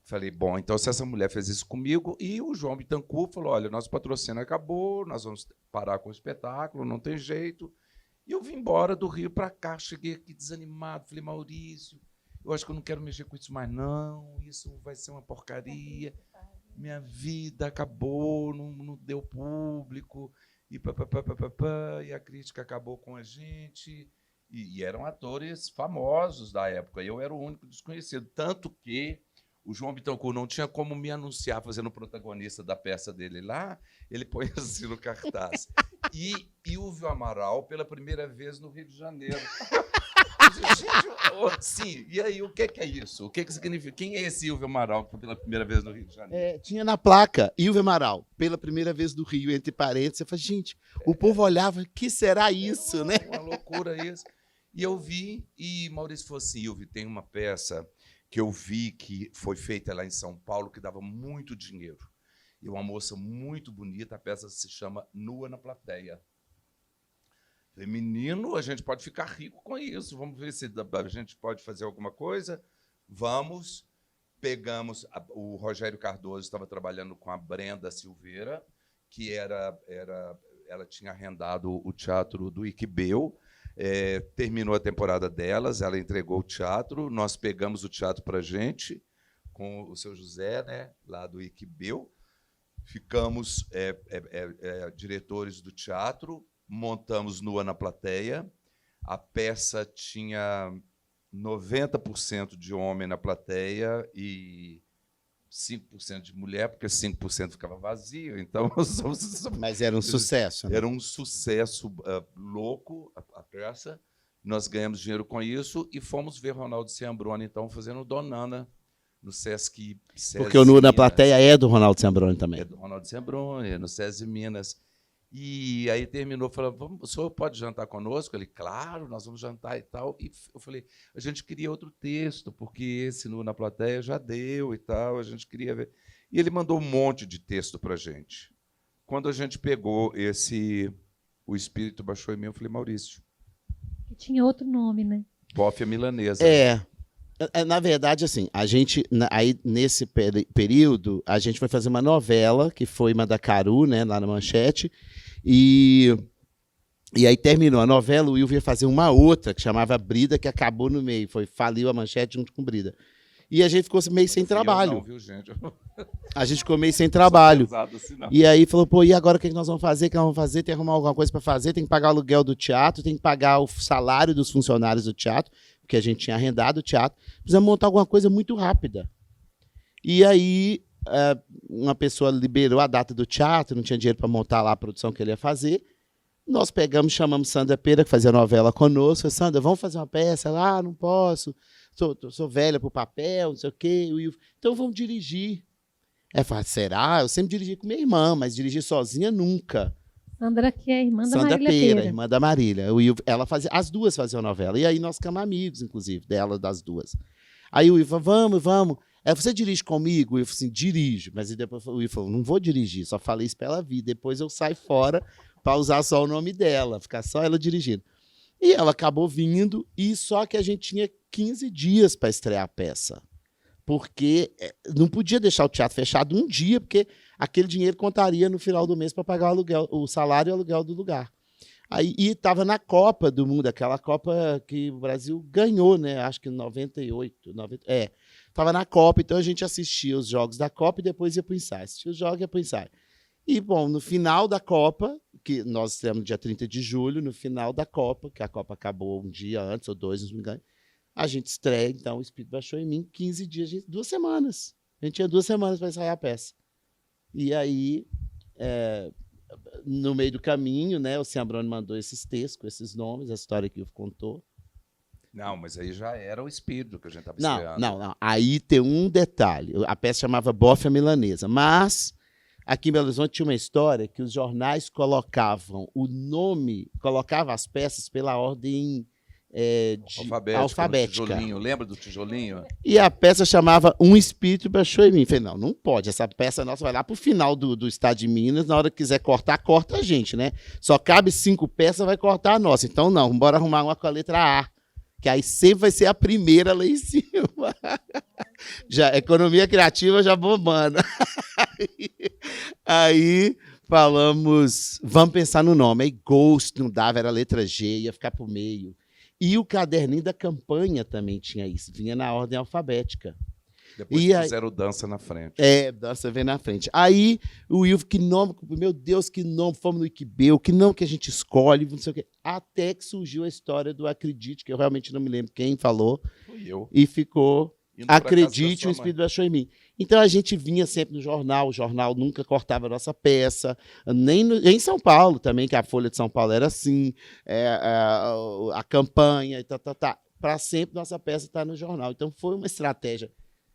Falei, bom, então se essa mulher fez isso comigo, e o João Bittencourt falou, olha, nosso patrocínio acabou, nós vamos parar com o espetáculo, não tem jeito. E eu vim embora do Rio para cá, cheguei aqui desanimado, falei, Maurício, eu acho que eu não quero mexer com isso mais não, isso vai ser uma porcaria, minha vida acabou, não deu público, e a crítica acabou com a gente, e eram atores famosos da época, eu era o único desconhecido, tanto que o João Bittencourt não tinha como me anunciar fazendo o protagonista da peça dele lá, ele põe assim no cartaz. E Ilvio Amaral, pela primeira vez no Rio de Janeiro. Gente, sim, e aí, o que é isso? O que significa? Quem é esse Ilvio Amaral pela primeira vez no Rio de Janeiro? Tinha na placa, Ilvio Amaral, pela primeira vez do Rio, entre parênteses. Eu falei, gente, o povo olhava, que será isso, né? Uma loucura isso. E eu vi, e Maurício falou assim, Ilvio, tem uma peça que eu vi que foi feita lá em São Paulo, que dava muito dinheiro. E uma moça muito bonita, a peça se chama Nua na Plateia. Falei, menino, a gente pode ficar rico com isso, vamos ver se a gente pode fazer alguma coisa. Vamos, pegamos, o Rogério Cardoso estava trabalhando com a Brenda Silveira, que ela tinha arrendado o teatro do Iquibeu, terminou a temporada delas, ela entregou o teatro, nós pegamos o teatro para a gente, com o seu José, né, lá do Iquibeu, ficamos diretores do teatro, montamos Nua na Plateia, a peça tinha 90% de homem na plateia e 5% de mulher, porque 5% ficava vazio. Então, mas era um sucesso, né? Era um sucesso louco a peça. Nós ganhamos dinheiro com isso e fomos ver Ronaldo Ciambrone, então, fazendo Donana no Sesc. Porque o Nua na Plateia é do Ronaldo Ciambrone também. É do Ronaldo Ciambrone, no Sesc Minas. E aí terminou, falou, o senhor pode jantar conosco? Ele, claro, nós vamos jantar e tal. E eu falei, a gente queria outro texto, porque esse Nua na Plateia já deu e tal, a gente queria ver. E ele mandou um monte de texto para a gente. Quando a gente pegou O Espírito Baixou em Mim, eu falei, Maurício. E tinha outro nome, né? Bófia Milanesa. Na verdade, assim, a gente, aí nesse período, a gente foi fazer uma novela, que foi Mandacaru, né, lá na Manchete, e E aí terminou a novela, o Will ia fazer uma outra, que chamava Brida, que acabou no meio. Faliu a Manchete junto com Brida. E a gente ficou meio sem trabalho. Não, viu, gente? A gente ficou meio sem trabalho. Assim, E aí falou, pô, e agora o que nós vamos fazer? O que nós vamos fazer? Tem que arrumar alguma coisa para fazer, tem que pagar o aluguel do teatro, tem que pagar o salário dos funcionários do teatro, porque a gente tinha arrendado o teatro. Precisamos montar alguma coisa muito rápida. E aí uma pessoa liberou a data do teatro, não tinha dinheiro para montar lá a produção que ele ia fazer. Nós pegamos, chamamos Sandra Pera, que fazia novela conosco. Falei, Sandra, vamos fazer uma peça? Ela, não posso, sou velha para o papel, não sei o quê. Então vamos dirigir. Ela falou, será? Eu sempre dirigi com minha irmã, mas dirigir sozinha nunca. Sandra, que é irmã da Sandra Marília Pera, Pera. irmã da Marília. Ela fazia, as duas faziam novela. E aí nós ficamos amigos, inclusive, dela, das duas. Aí o Will falou, vamos. Ela, você dirige comigo? Eu falei assim, dirijo. Mas depois o Will falou, não vou dirigir, só falei isso para ela vir. Depois eu saio fora para usar só o nome dela, ficar só ela dirigindo. E ela acabou vindo, e só que a gente tinha 15 dias para estrear a peça. Porque não podia deixar o teatro fechado um dia, porque aquele dinheiro contaria no final do mês para pagar o aluguel, o salário e o aluguel do lugar. Aí, e estava na Copa do Mundo, aquela Copa que o Brasil ganhou, né? Acho que em 98. Estava na Copa, então a gente assistia os jogos da Copa e depois ia para o ensaio. Assistia os jogos e ia para o ensaio. E, bom, no final da Copa, que nós estamos no dia 30 de julho, no final da Copa, que a Copa acabou um dia antes ou dois, não me engano, a gente estreia, então, O Espírito Baixou em Mim, 15 dias, 2 semanas. A gente tinha 2 semanas para ensaiar a peça. E aí, no meio do caminho, né, o Ciambrone mandou esses textos, com esses nomes, a história que o contou. Não, mas aí já era o Espírito que a gente estava estreando. Não. Aí tem um detalhe. A peça chamava Bófia Milanesa, mas aqui em Belo Horizonte tinha uma história que os jornais colocavam o nome, colocavam as peças pela ordem alfabética. Tijolinho, lembra do tijolinho? E a peça chamava Um Espírito Baixou em Mim. Falei, não pode, essa peça nossa vai lá para o final do estado de Minas, na hora que quiser cortar, corta a gente, né? Só cabe 5 peças, vai cortar a nossa. Então não, bora arrumar uma com a letra A, que aí sempre vai ser a primeira lá em cima. Já, economia criativa já bombando. Aí falamos, vamos pensar no nome. Aí Ghost não dava, era a letra G, ia ficar para o meio. E o caderninho da campanha também tinha isso, vinha na ordem alfabética. Depois fizeram Dança na Frente. Dança vem na frente. Aí o Will, que nome, meu Deus, que nome, fomos no Iquibeu, que nome que a gente escolhe, não sei o quê. Até que surgiu a história do Acredite, que eu realmente não me lembro quem falou. Fui eu. E ficou Acredite, o Espírito Baixou em Mim. Então a gente vinha sempre no jornal, o jornal nunca cortava a nossa peça, nem em São Paulo também, que a Folha de São Paulo era assim, a campanha, para sempre nossa peça estar no jornal. Então foi uma estratégia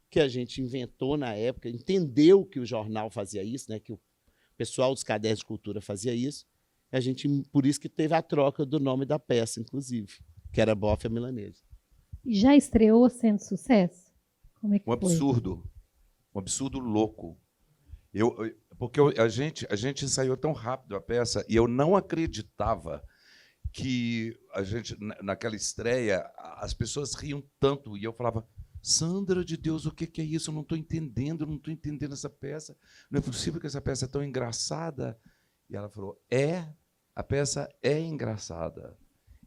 que a gente inventou na época, entendeu que o jornal fazia isso, né, que o pessoal dos cadernos de cultura fazia isso, a gente, por isso que teve a troca do nome da peça, inclusive, que era Bófia Milanesa. E já estreou sendo sucesso? Como é que foi? Um absurdo louco. Porque a gente ensaiou tão rápido a peça e eu não acreditava que a gente, naquela estreia, as pessoas riam tanto e eu falava, Sandra de Deus, o que é isso? Eu não estou entendendo essa peça. Não é possível que essa peça é tão engraçada. E ela falou, a peça é engraçada.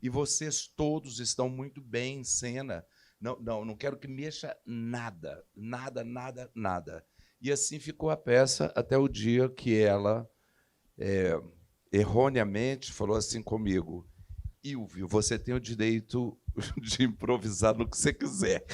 E vocês todos estão muito bem em cena. Não quero que mexa nada. E assim ficou a peça até o dia que ela, erroneamente, falou assim comigo, Ilvio, você tem o direito de improvisar no que você quiser.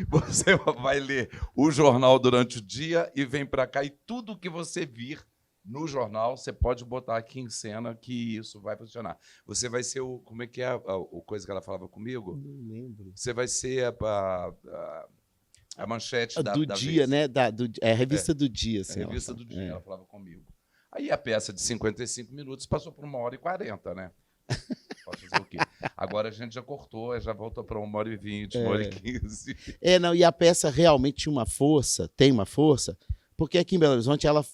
Você vai ler o jornal durante o dia e vem para cá, e tudo que você vir no jornal, você pode botar aqui em cena que isso vai funcionar. Você vai ser o... Como é que é a coisa que ela falava comigo? Não lembro. Você vai ser a manchete do dia, vez. Né? A revista do dia. Assim, a revista do dia, ela falava comigo. Aí a peça de 55 minutos passou para 1h40, né? Pode fazer o quê? Agora a gente já cortou, já voltou para 1h20, 1h15. E a peça realmente tinha uma força, tem uma força, porque aqui em Belo Horizonte ela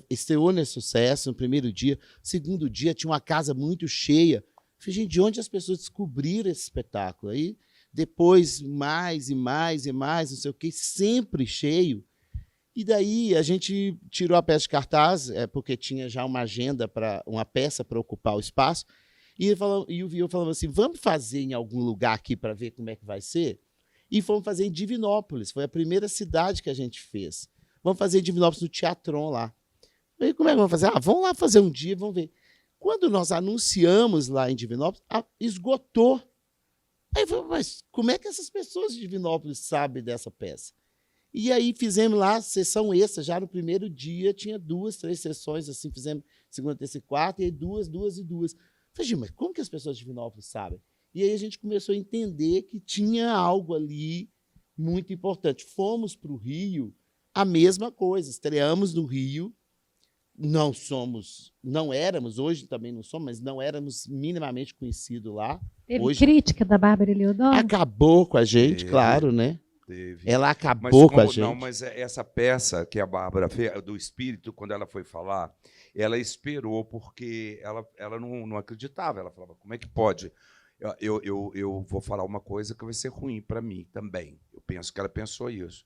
estreou nesse sucesso no primeiro dia, segundo dia tinha uma casa muito cheia. Falei, gente, de onde as pessoas descobriram esse espetáculo? Aí depois mais e mais, não sei o quê, sempre cheio. E daí a gente tirou a peça de cartaz, porque tinha já uma agenda, uma peça para ocupar o espaço, E o Viô falou assim, vamos fazer em algum lugar aqui para ver como é que vai ser? E fomos fazer em Divinópolis, foi a primeira cidade que a gente fez. Vamos fazer em Divinópolis, no Teatron lá. E como é que vamos fazer? Vamos lá fazer um dia, vamos ver. Quando nós anunciamos lá em Divinópolis, esgotou. Aí eu falei, mas como é que essas pessoas de Divinópolis sabem dessa peça? E aí fizemos lá sessão extra, já no primeiro dia, tinha 2, 3 sessões, assim, fizemos segunda, terça e quarta, e aí 2, 2 e 2. Falei, mas como que as pessoas de Divinópolis sabem? E aí a gente começou a entender que tinha algo ali muito importante. Fomos para o Rio, a mesma coisa, estreamos no Rio, não éramos, hoje também não somos, mas não éramos minimamente conhecidos lá. Teve Hoje, crítica da Bárbara Eliodoro? acabou com a gente, Teve. claro, né? Teve. Ela Mas acabou com a como gente. não, mas essa peça que a Bárbara fez, do espírito, quando ela foi falar, ela esperou porque ela não acreditava. Ela falava, como é que pode? Eu vou falar uma coisa que vai ser ruim para mim também. Eu penso que ela pensou isso.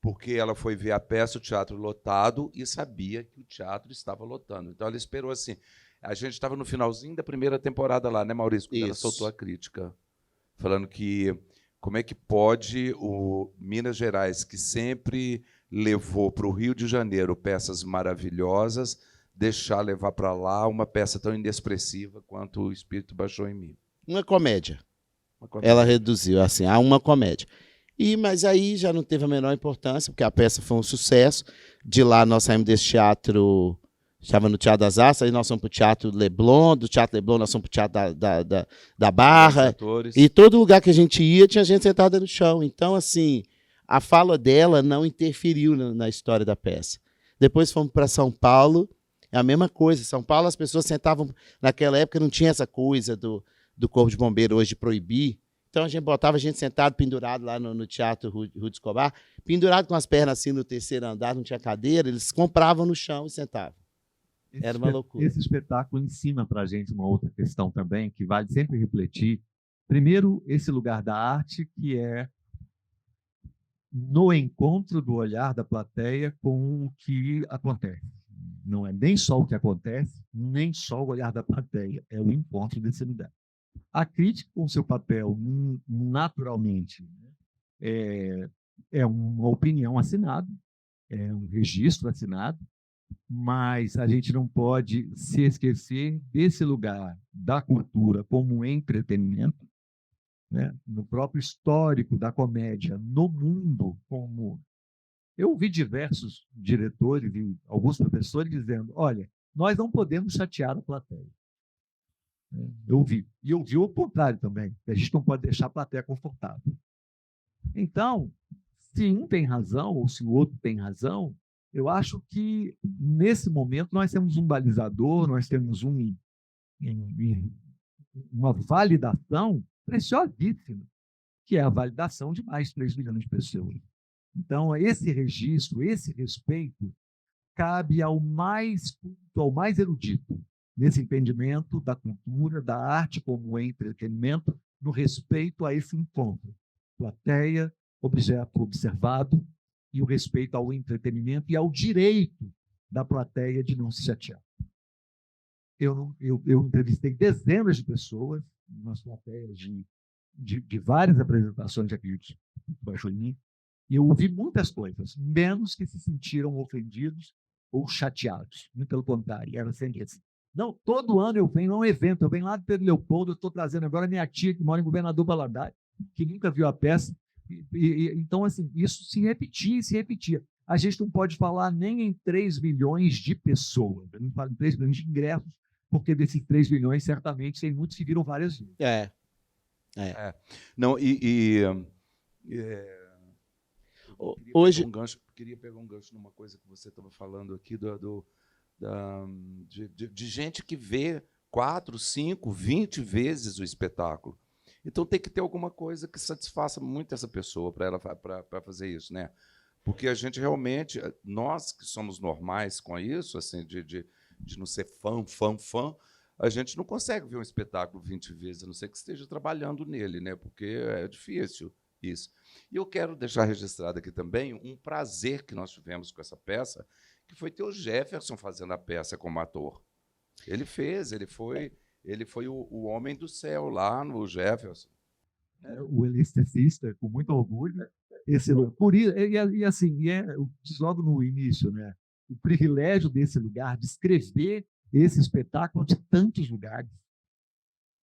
Porque ela foi ver a peça, o teatro lotado, e sabia que o teatro estava lotando. Então, ela esperou assim. A gente estava no finalzinho da primeira temporada lá, né, Maurício? Quando ela Isso. soltou a crítica, falando que como é que pode o Minas Gerais, que sempre levou para o Rio de Janeiro peças maravilhosas, deixar levar para lá uma peça tão inexpressiva quanto O Espírito Baixou em Mim. Uma comédia. Uma comédia. Ela reduziu assim a uma comédia. Mas aí já não teve a menor importância, porque a peça foi um sucesso. De lá nós saímos desse teatro, estava no Teatro das Artes, aí nós fomos para o Teatro Leblon, do Teatro Leblon nós fomos para o Teatro da Barra. Atores. E todo lugar que a gente ia, tinha gente sentada no chão. Então, assim, a fala dela não interferiu na história da peça. Depois fomos para São Paulo, é a mesma coisa. São Paulo, as pessoas sentavam... Naquela época não tinha essa coisa do Corpo de Bombeiro hoje de proibir. Então, a gente botava a gente sentado, pendurado lá no Teatro Rude Escobar, pendurado com as pernas assim no terceiro andar, não tinha cadeira, eles compravam no chão e sentavam. Era uma loucura. Esse espetáculo ensina para a gente uma outra questão também, que vale sempre refletir. Primeiro, esse lugar da arte, que é no encontro do olhar da plateia com o que acontece. Não é nem só o que acontece, nem só o olhar da plateia, é o encontro desse lugar. A crítica, com seu papel, naturalmente, é uma opinião assinada, é um registro assinado, mas a gente não pode se esquecer desse lugar da cultura como um entretenimento, né? No próprio histórico da comédia, no mundo como... Eu ouvi diversos diretores e alguns professores dizendo, olha, nós não podemos chatear a plateia. Eu ouvi. E eu ouvi o contrário também, que a gente não pode deixar a plateia confortável. Então, se um tem razão ou se o outro tem razão, eu acho que, nesse momento, nós temos um balizador, nós temos uma validação preciosíssima, que é a validação de mais de 3 milhões de pessoas. Então, esse registro, esse respeito, cabe ao mais erudito, nesse entendimento da cultura, da arte como entretenimento, no respeito a esse encontro. Plateia, objeto observado, e o respeito ao entretenimento e ao direito da plateia de não se chatear. Eu entrevistei dezenas de pessoas nas plateias de várias apresentações de Acredite Baixou em Mim, e eu ouvi muitas coisas, menos que se sentiram ofendidos ou chateados. Muito pelo contrário, era sempre assim. Não, todo ano eu venho a um evento, eu venho lá de Pedro Leopoldo, eu estou trazendo agora minha tia, que mora em Governador Valadares, que nunca viu a peça. Então, assim, isso se repetia e se repetia. A gente não pode falar nem em 3 milhões de pessoas, eu não falo em 3 milhões de ingressos, porque desses 3 milhões, certamente, tem muitos que viram várias vezes. Não, hoje... Queria pegar um gancho numa coisa que você estava falando aqui, de gente que vê 4, 5, 20 vezes o espetáculo. Então tem que ter alguma coisa que satisfaça muito essa pessoa para fazer isso, né? Porque a gente realmente, nós que somos normais com isso, assim, de não ser fã, a gente não consegue ver um espetáculo 20 vezes, a não ser que esteja trabalhando nele, né? Porque é difícil isso. E eu quero deixar registrado aqui também um prazer que nós tivemos com essa peça, que foi ter o Jefferson fazendo a peça como ator. Ele foi Ele foi o homem do céu lá no Jefferson. O eletricista, com muito orgulho, por isso, eu disse logo no início, né? O privilégio desse lugar, de escrever esse espetáculo de tantos lugares,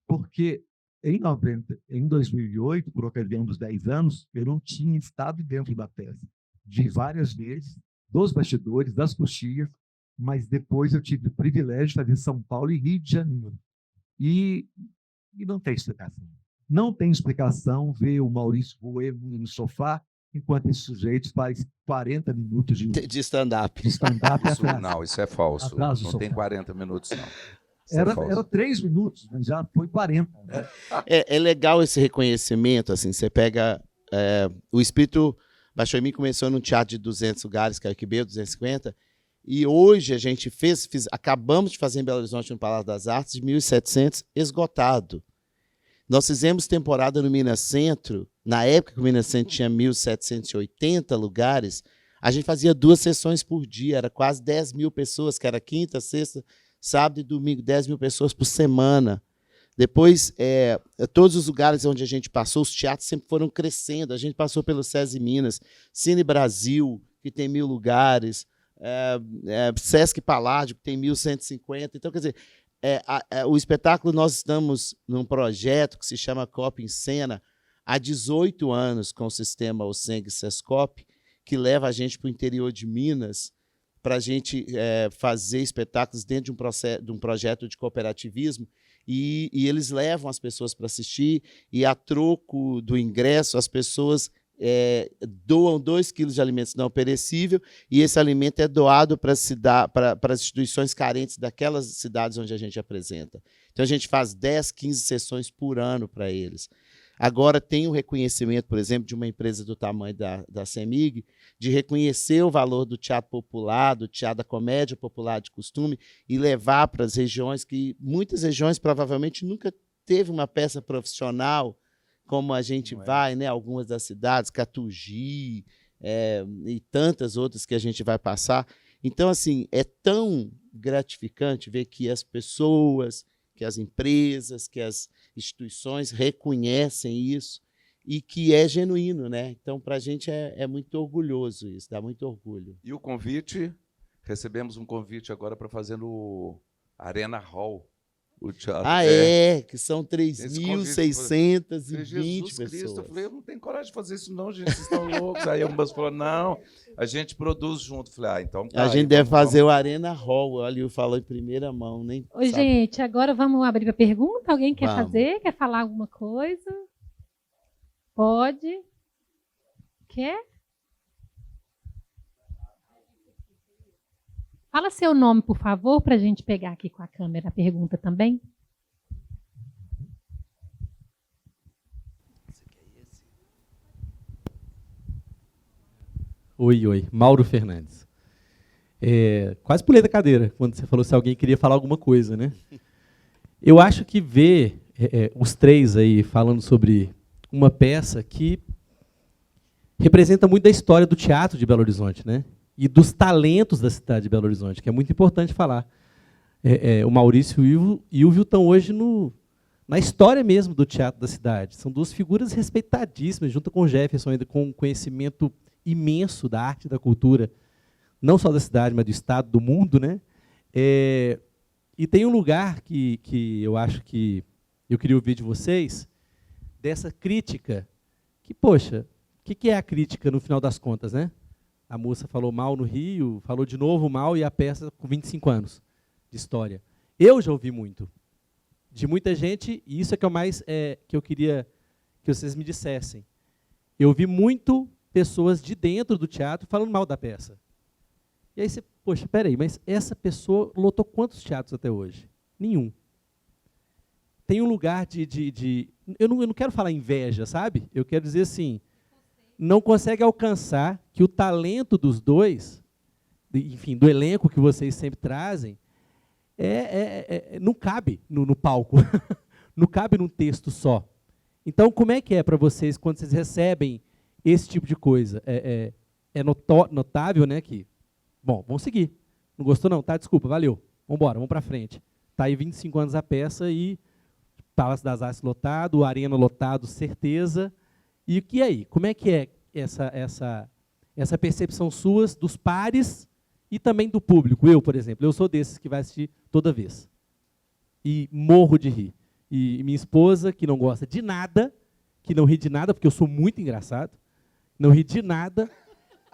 porque em 2008, por ocasião dos 10 anos, eu não tinha estado dentro da peça, de várias vezes, dos bastidores, das coxias, mas depois eu tive o privilégio de fazer São Paulo e Rio de Janeiro. E não tem explicação. Não tem explicação ver o Maurício Rouet no sofá, enquanto esse sujeito faz 40 minutos de stand-up. Isso é falso. Não tem 40 minutos, não. Era 3 minutos, mas já foi 40. Né? É legal esse reconhecimento, assim, você pega... o Espírito Baixou em Mim começou num teatro de 200 lugares, que é o QB, 250, e hoje a gente acabamos de fazer em Belo Horizonte, no Palácio das Artes, de 1.700, esgotado. Nós fizemos temporada no Minas Centro, na época que o Minas Centro tinha 1.780 lugares, a gente fazia 2 sessões por dia, era quase 10 mil pessoas, que era quinta, sexta, sábado e domingo, 10 mil pessoas por semana. Depois, todos os lugares onde a gente passou, os teatros sempre foram crescendo. A gente passou pelo SESI Minas, Cine Brasil, que tem 1.000 lugares, Sesc Paládio, que tem 1.150. Então, quer dizer, o espetáculo, nós estamos num projeto que se chama Copa em Cena há 18 anos, com o sistema Oseng Sescop, que leva a gente para o interior de Minas para a gente fazer espetáculos dentro de um projeto de cooperativismo. E eles levam as pessoas para assistir, e a troco do ingresso, as pessoas doam 2 quilos de alimentos não perecível, e esse alimento é doado para as instituições carentes daquelas cidades onde a gente apresenta. Então, a gente faz 10, 15 sessões por ano para eles. Agora, tem o reconhecimento, por exemplo, de uma empresa do tamanho da CEMIG, de reconhecer o valor do teatro popular, do teatro da comédia popular de costume, e levar para as regiões que, muitas regiões, provavelmente, nunca teve uma peça profissional, como a gente vai, né? Algumas das cidades, Catugi, e tantas outras que a gente vai passar. Então, assim, é tão gratificante ver que as pessoas, que as empresas, que as instituições reconhecem isso e que é genuíno, né? Então, para a gente é muito orgulhoso isso, dá muito orgulho. E o convite, recebemos um convite agora para fazer no Arena Hall, o teatro. Que são 3.620 pessoas. Cristo, eu falei, eu não tenho coragem de fazer isso não, gente, vocês estão loucos. Aí algumas falaram, não, a gente produz junto. Eu falei, então tá. A gente deve fazer o Arena Hall, olha, eu falo em primeira mão, nem Oi, sabe. gente, agora vamos abrir para pergunta? Alguém quer fazer? Quer falar alguma coisa? Pode? Quer? Fala seu nome, por favor, para a gente pegar aqui com a câmera a pergunta também. Oi, Mauro Fernandes. Quase pulei da cadeira quando você falou se alguém queria falar alguma coisa, né? Eu acho que ver os 3 aí falando sobre uma peça que representa muito da história do teatro de Belo Horizonte, né? E dos talentos da cidade de Belo Horizonte, que é muito importante falar. O Maurício e o Ilvio estão hoje na história mesmo do teatro da cidade. São 2 figuras respeitadíssimas, junto com o Jefferson, ainda com um conhecimento imenso da arte e da cultura, não só da cidade, mas do estado, do mundo, né? E tem um lugar que eu acho que eu queria ouvir de vocês, dessa crítica, que, poxa, o que é a crítica no final das contas, né? A moça falou mal no Rio, falou de novo mal, e a peça com 25 anos de história. Eu já ouvi muito, de muita gente, e isso é que é o mais que eu queria que vocês me dissessem. Eu ouvi muito pessoas de dentro do teatro falando mal da peça. E aí você, poxa, peraí, mas essa pessoa lotou quantos teatros até hoje? Nenhum. Tem um lugar eu não quero falar inveja, sabe? Eu quero dizer assim, não consegue alcançar que o talento dos 2, enfim, do elenco que vocês sempre trazem, não cabe no palco, não cabe num texto só. Então, como é que é para vocês, quando vocês recebem esse tipo de coisa? É notável, né, que, bom, vamos seguir. Não gostou não? Tá, desculpa, valeu. Vamos embora, vamos para frente. Está aí 25 anos a peça e Palácio das Artes lotado, Arena lotado, certeza. E aí? Como é que é essa percepção suas dos pares e também do público? Eu, por exemplo, eu sou desses que vai assistir toda vez. E morro de rir. E minha esposa, que não gosta de nada, que não ri de nada, porque eu sou muito engraçado, não ri de nada,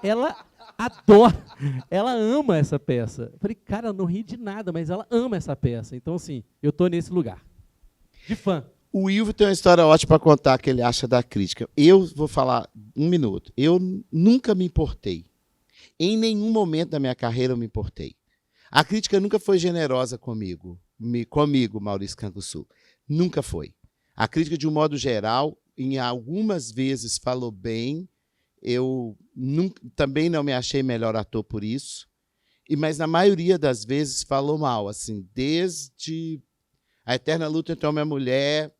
ela adora, ela ama essa peça. Eu falei, cara, ela não ri de nada, mas ela ama essa peça. Então, assim, eu estou nesse lugar. De fã. O Ilvo tem uma história ótima para contar que ele acha da crítica. Eu vou falar um minuto. Eu nunca me importei. Em nenhum momento da minha carreira eu me importei. A crítica nunca foi generosa comigo, Maurício Canguçu. Nunca foi. A crítica, de um modo geral, em algumas vezes falou bem. Eu também não me achei melhor ator por isso. Mas, na maioria das vezes, falou mal. Assim, desde A Eterna Luta entre Homem e Mulher,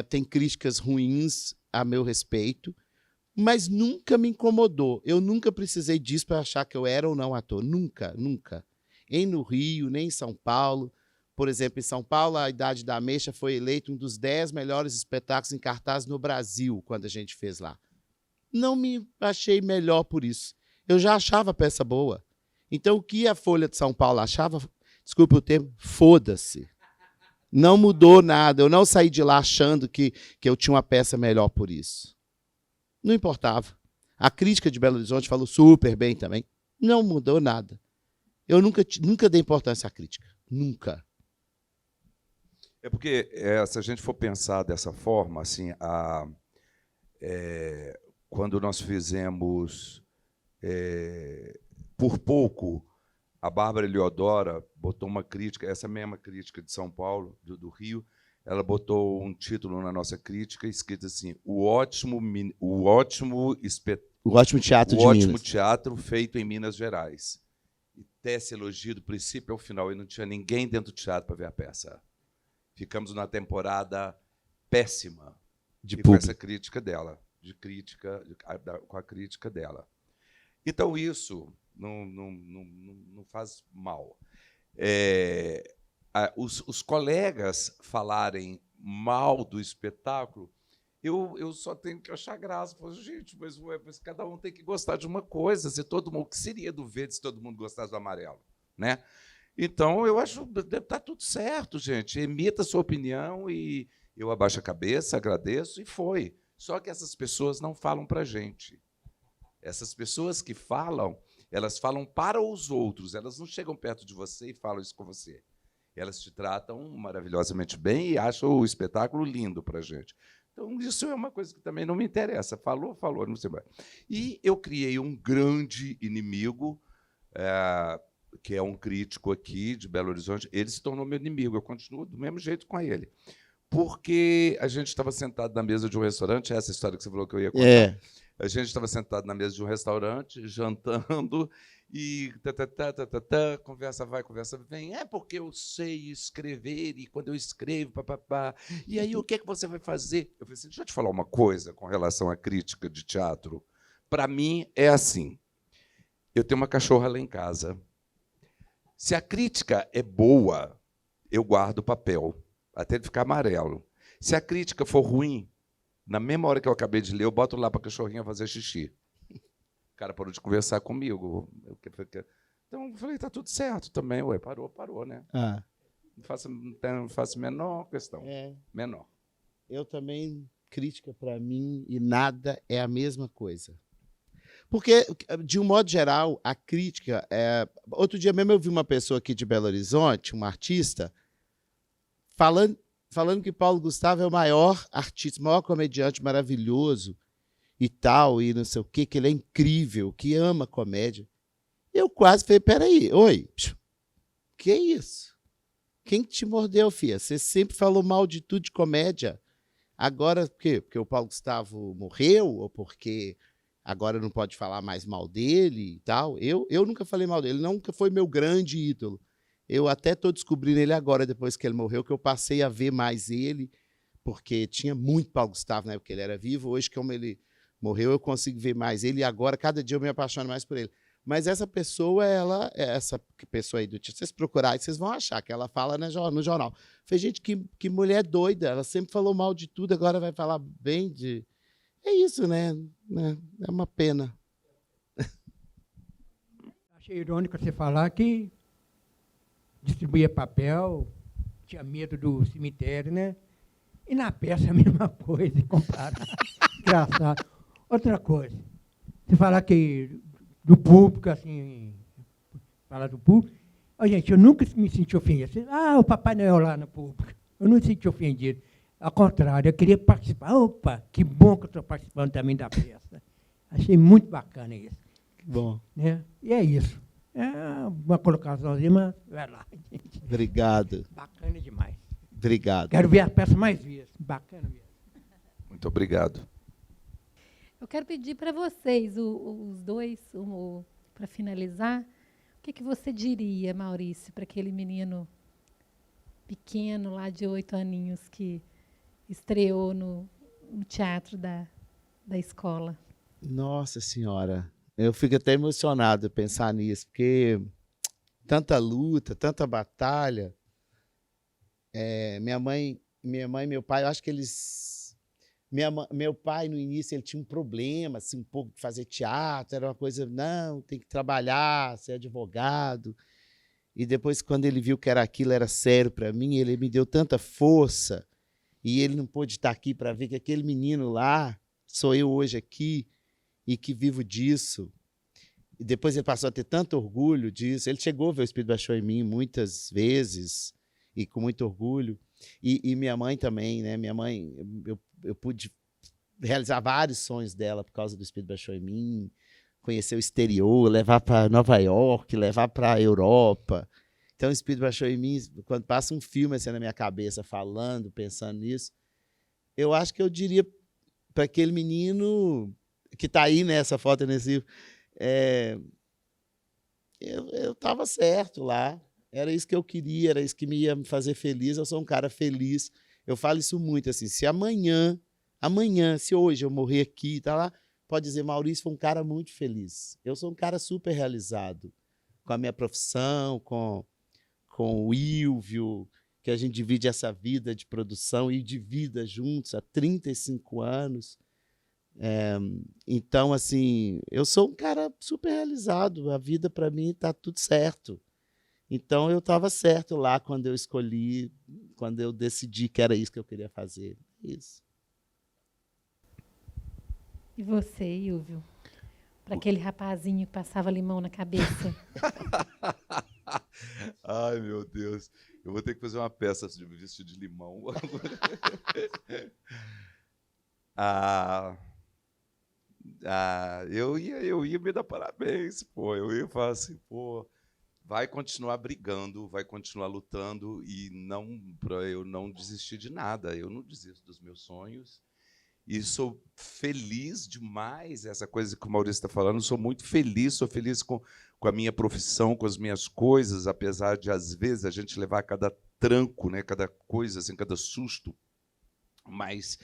tem críticas ruins a meu respeito, mas nunca me incomodou. Eu nunca precisei disso para achar que eu era ou não ator. Nunca, nunca. Nem no Rio, nem em São Paulo. Por exemplo, em São Paulo, A Idade da Ameixa foi eleito um dos 10 melhores espetáculos em cartaz no Brasil, quando a gente fez lá. Não me achei melhor por isso. Eu já achava a peça boa. Então, o que a Folha de São Paulo achava, desculpe o termo, foda-se. Não mudou nada. Eu não saí de lá achando que eu tinha uma peça melhor por isso. Não importava. A crítica de Belo Horizonte falou super bem também. Não mudou nada. Eu nunca dei importância à crítica. Nunca. É porque, se a gente for pensar dessa forma, assim, quando nós fizemos Por Pouco, a Bárbara Eliodora botou uma crítica, essa mesma crítica de São Paulo, do Rio, ela botou um título na nossa crítica escrito assim: o ótimo teatro feito em Minas Gerais. E tece elogio do princípio ao final, e não tinha ninguém dentro do teatro para ver a peça. Ficamos numa temporada péssima com essa crítica dela, com a crítica dela. Então, isso não faz mal. Os colegas falarem mal do espetáculo, eu só tenho que achar graça. Gente, mas cada um tem que gostar de uma coisa. Se todo mundo, o que seria do verde se todo mundo gostasse do amarelo, né? Então, eu acho que está tudo certo, gente. Emita a sua opinião e eu abaixo a cabeça, agradeço e foi. Só que essas pessoas não falam para a gente. Essas pessoas que falam, elas falam para os outros. Elas não chegam perto de você e falam isso com você. Elas te tratam maravilhosamente bem e acham o espetáculo lindo para a gente. Então, isso é uma coisa que também não me interessa. Falou, não sei mais. E eu criei um grande inimigo, que é um crítico aqui de Belo Horizonte. Ele se tornou meu inimigo. Eu continuo do mesmo jeito com ele. Porque a gente estava sentado na mesa de um restaurante, essa história que você falou que eu ia contar. A gente estava sentado na mesa de um restaurante, jantando, e conversa vai, conversa vem. É porque eu sei escrever, e quando eu escrevo, papapá. E aí, o que é que você vai fazer? Eu falei assim, deixa eu te falar uma coisa com relação à crítica de teatro. Para mim, é assim. Eu tenho uma cachorra lá em casa. Se a crítica é boa, eu guardo o papel, até ele ficar amarelo. Se a crítica for ruim, na mesma hora que eu acabei de ler, eu boto lá para a cachorrinha fazer xixi. O cara parou de conversar comigo. Então, eu falei, está tudo certo também. Ué, parou, né? Não faço a menor questão. Menor. Eu também, crítica para mim e nada é a mesma coisa. Porque, de um modo geral, a crítica... Outro dia mesmo eu vi uma pessoa aqui de Belo Horizonte, um artista, falando que Paulo Gustavo é o maior artista, o maior comediante maravilhoso e tal, e não sei o quê, que ele é incrível, que ama comédia. Eu quase falei, peraí, oi, que é isso? Quem te mordeu, filha? Você sempre falou mal de tudo de comédia. Agora, por quê? Porque o Paulo Gustavo morreu? Ou porque agora não pode falar mais mal dele e tal? Eu nunca falei mal dele, nunca foi meu grande ídolo. Eu até estou descobrindo ele agora, depois que ele morreu, que eu passei a ver mais ele, porque tinha muito Paulo Gustavo na época que ele era vivo. Hoje, como ele morreu, eu consigo ver mais ele, e agora, cada dia, eu me apaixono mais por ele. Mas essa pessoa, essa pessoa aí do título, vocês procurarem, vocês vão achar que ela fala no jornal. Foi gente que mulher doida, ela sempre falou mal de tudo, agora vai falar bem de... É isso, né? É uma pena. Achei irônico você falar que distribuía papel, tinha medo do cemitério, né? E na peça a mesma coisa, compraram. Engraçado. Outra coisa, você falar que do público, assim, falar do público, gente, eu nunca me senti ofendido. O Papai Noel lá no público. Eu não me senti ofendido. Ao contrário, eu queria participar. Opa, que bom que eu estou participando também da peça. Achei muito bacana isso. Bom. Né? E é isso. É uma colocaçãozinha, mas vai lá, gente. Obrigado. Bacana demais. Obrigado. Quero ver a peça mais vezes. Bacana mesmo. Muito obrigado. Eu quero pedir para vocês, os dois, para finalizar, o que você diria, Maurício, para aquele menino pequeno, lá de 8 aninhos, que estreou no teatro da escola? Nossa Senhora, eu fico até emocionado de pensar nisso, porque tanta luta, tanta batalha. Minha mãe e meu pai, eu acho que eles... Meu pai, no início, ele tinha um problema, assim, um pouco de fazer teatro, era uma coisa, não, tem que trabalhar, ser advogado. E depois, quando ele viu que era aquilo, era sério para mim, ele me deu tanta força, e ele não pôde estar aqui para ver que aquele menino lá sou eu hoje aqui, e que vivo disso. E depois ele passou a ter tanto orgulho disso. Ele chegou a ver o Espírito Baixou em Mim muitas vezes, e com muito orgulho. E minha mãe também, né? Minha mãe, eu pude realizar vários sonhos dela por causa do Espírito Baixou em Mim, conhecer o exterior, levar para Nova York, levar para a Europa. Então, o Espírito Baixou em Mim, quando passa um filme assim na minha cabeça, falando, pensando nisso, eu acho que eu diria para aquele menino que está aí nessa foto, nesse livro, eu estava certo lá. Era isso que eu queria, era isso que me ia me fazer feliz. Eu sou um cara feliz. Eu falo isso muito, assim, se amanhã, se hoje eu morrer aqui, tá lá, pode dizer, Maurício foi um cara muito feliz. Eu sou um cara super realizado com a minha profissão, com o Ilvio, que a gente divide essa vida de produção e de vida juntos há 35 anos. Então, assim, eu sou um cara super realizado. A vida, para mim, está tudo certo. Então, eu estava certo lá quando eu escolhi, quando eu decidi que era isso que eu queria fazer. Isso. E você, Ilvio? Para aquele rapazinho que passava limão na cabeça? Ai, meu Deus. Eu vou ter que fazer uma peça de vestido de limão. Eu ia me dar parabéns, pô. Eu ia falar assim, pô, vai continuar brigando, vai continuar lutando e não para eu não desistir de nada. Eu não desisto dos meus sonhos e sou feliz demais. Essa coisa que o Maurício está falando, sou muito feliz, sou feliz com a minha profissão, com as minhas coisas, apesar de às vezes a gente levar cada tranco, né, cada coisa, assim, cada susto, mas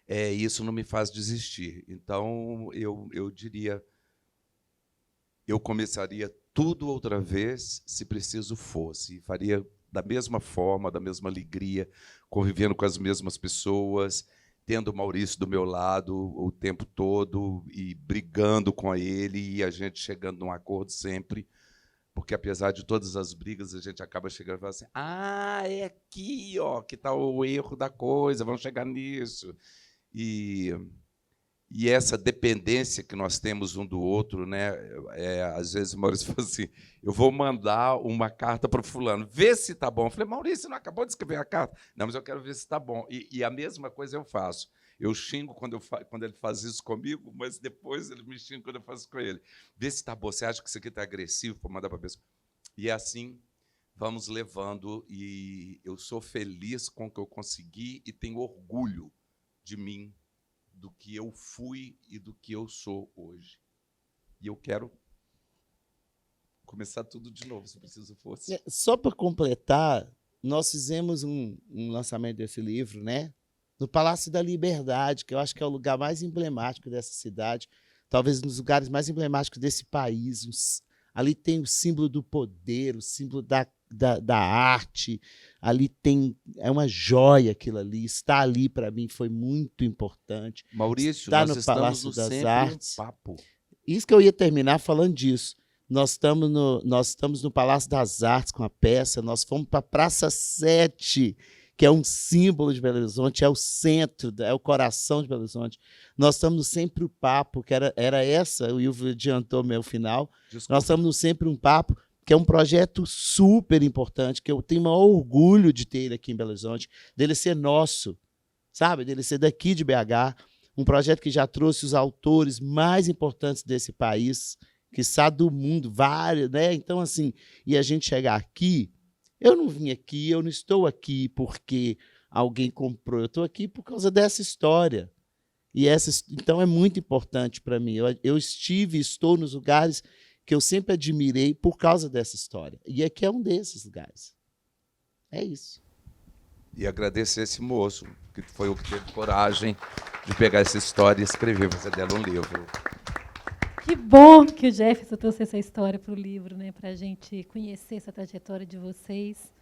isso não me faz desistir. Então eu diria, eu começaria tudo outra vez, se preciso fosse. E faria da mesma forma, da mesma alegria, convivendo com as mesmas pessoas, tendo o Maurício do meu lado o tempo todo e brigando com ele e a gente chegando num acordo sempre, porque, apesar de todas as brigas, a gente acaba chegando e fala assim, é aqui ó, que está o erro da coisa, vamos chegar nisso. E essa dependência que nós temos um do outro, né? Às vezes o Maurício fala assim, eu vou mandar uma carta para o fulano, vê se está bom. Eu falei, Maurício, você não acabou de escrever a carta? Não, mas eu quero ver se está bom. E a mesma coisa eu faço. Eu xingo quando ele faz isso comigo, mas depois ele me xinga quando eu faço com ele. Vê se está bom, você acha que isso aqui está agressivo para mandar para a pessoa? E assim vamos levando, e eu sou feliz com o que eu consegui e tenho orgulho de mim, do que eu fui e do que eu sou hoje. E eu quero começar tudo de novo, se preciso fosse. Só para completar, nós fizemos um lançamento desse livro, né, no Palácio da Liberdade, que eu acho que é o lugar mais emblemático dessa cidade, talvez um dos lugares mais emblemáticos desse país, Ali tem o símbolo do poder, o símbolo da arte. Ali tem... É uma joia aquilo ali. Estar ali, para mim, foi muito importante. Maurício, Estar nós no estamos Palácio no das Sempre Artes. um Papo. Isso que eu ia terminar falando disso. Nós estamos no Palácio das Artes com a peça, nós fomos para a Praça 7, que é um símbolo de Belo Horizonte, é o centro, é o coração de Belo Horizonte. Nós estamos no Sempre um Papo, que era essa, o Ilvo adiantou meu final. Desculpa. Nós estamos no Sempre um Papo, que é um projeto super importante, que eu tenho um orgulho de ter ele aqui em Belo Horizonte, dele ser nosso, sabe? Dele ser daqui de BH, um projeto que já trouxe os autores mais importantes desse país, quiçá do mundo, vários, né? Então, assim, e a gente chegar aqui, eu não vim aqui, eu não estou aqui porque alguém comprou, eu estou aqui por causa dessa história. Então, é muito importante para mim. Eu estive e estou nos lugares que eu sempre admirei por causa dessa história. E aqui é um desses lugares. É isso. E agradecer esse moço, que foi o que teve coragem de pegar essa história e escrever, fazer dela um livro. Que bom que o Jefferson trouxe essa história para o livro, né, para a gente conhecer essa trajetória de vocês.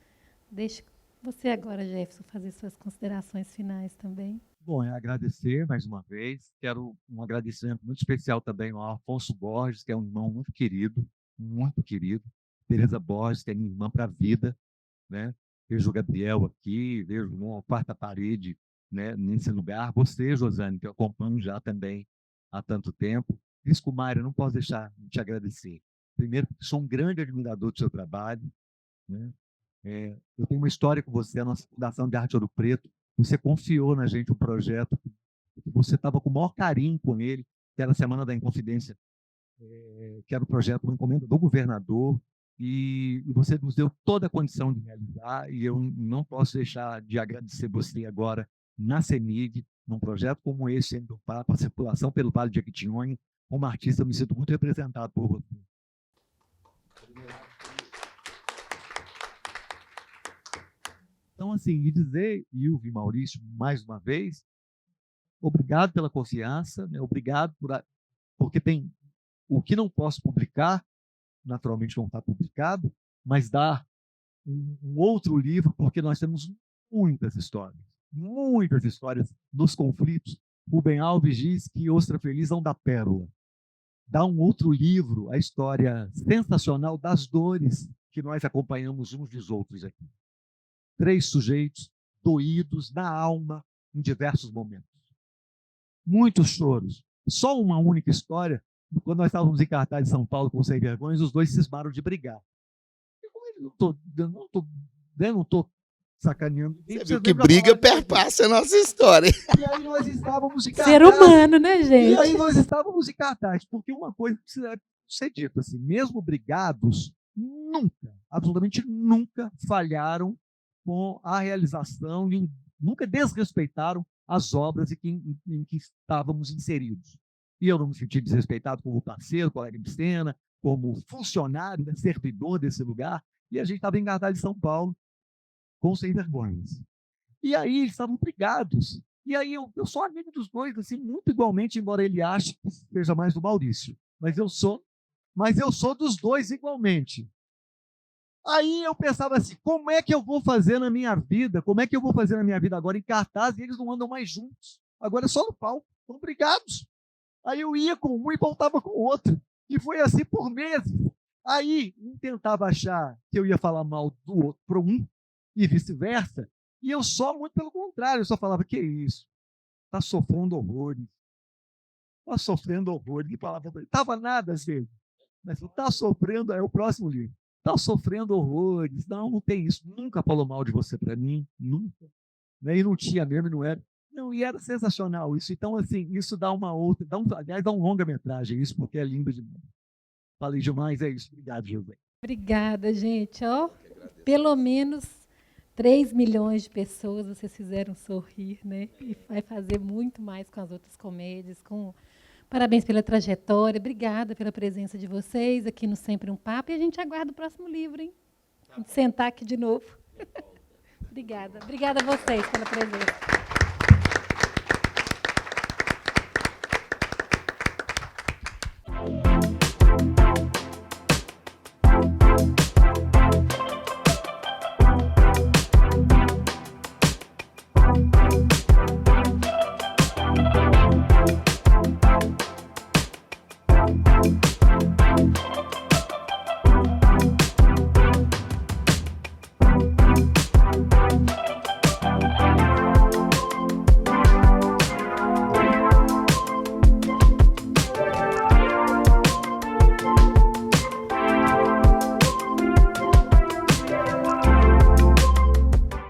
Deixe você agora, Jefferson, fazer suas considerações finais também. Bom, é agradecer mais uma vez. Quero um agradecimento muito especial também ao Afonso Borges, que é um irmão muito querido, muito querido. Tereza Borges, que é minha irmã para a vida, né? Vejo o Gabriel aqui, vejo uma quarta parede, né, nesse lugar. Você, Josane, que eu acompanho já também há tanto tempo. Risco Mário, não posso deixar de te agradecer. Primeiro, porque sou um grande admirador do seu trabalho, né? Eu tenho uma história com você, a nossa Fundação de Arte Ouro Preto. Você confiou na gente um projeto, você estava com o maior carinho com ele, que era a Semana da Inconfidência, que era o projeto, uma encomenda do governador, e você nos deu toda a condição de realizar, e eu não posso deixar de agradecer você agora na CEMIG, num projeto como esse, do Papa, a circulação pelo Vale de Jequitinhonha. Como artista, eu me sinto muito representado por você. Então, assim, e dizer, Ilvo e Maurício, mais uma vez, obrigado pela confiança, né? Obrigado porque tem o que não posso publicar, naturalmente não está publicado, mas dar um outro livro, porque nós temos muitas histórias dos conflitos. Rubem Alves diz que Ostra Feliz não dá pérola. Dá um outro livro, a história sensacional das dores que nós acompanhamos uns dos outros aqui. 3 sujeitos doídos na alma em diversos momentos. Muitos choros. Só uma única história, quando nós estávamos em cartaz de São Paulo com Sem Vergonhas, os dois cismaram de brigar. Eu não estou sacaneando. Você viu que briga perpassa a nossa história. E aí nós estávamos em cartaz. Ser humano, né, gente? E aí nós estávamos em cartaz, porque uma coisa precisa ser dita, assim, mesmo brigados, nunca, absolutamente nunca falharam com a realização e nunca desrespeitaram as obras em que estávamos inseridos. E eu não me senti desrespeitado como parceiro, colega de cena, como funcionário, né, servidor desse lugar, e a gente estava em cartaz de São Paulo, com Sem Vergonhas. E aí eles estavam brigados. E aí eu sou amigo dos dois, assim, muito igualmente, embora ele ache que seja mais do Maurício. Mas eu sou dos dois igualmente. Aí eu pensava assim, como é que eu vou fazer na minha vida? Como é que eu vou fazer na minha vida agora em cartaz e eles não andam mais juntos? Agora é só no palco, estão brigados. Aí eu ia com um e voltava com o outro. E foi assim por meses. Aí um tentava achar que eu ia falar mal do outro para um, e vice-versa, e eu só, muito pelo contrário, eu só falava, que isso? Está sofrendo horrores. Está sofrendo horrores. E falava, estava nada às vezes. Mas está sofrendo, é o próximo livro. Está sofrendo horrores. Não tem isso. Nunca falou mal de você para mim, nunca. E não tinha mesmo, não era. Não, e era sensacional isso. Então, assim, isso dá uma outra, aliás, dá um longa-metragem isso, porque é lindo demais. Falei demais, é isso. Obrigado, José. Obrigada, gente. Pelo menos 3 milhões de pessoas vocês fizeram sorrir, né? E vai fazer muito mais com as outras comédias. Parabéns pela trajetória. Obrigada pela presença de vocês aqui no Sempre um Papo. E a gente aguarda o próximo livro, hein? A gente sentar aqui de novo. Obrigada. Obrigada a vocês pela presença.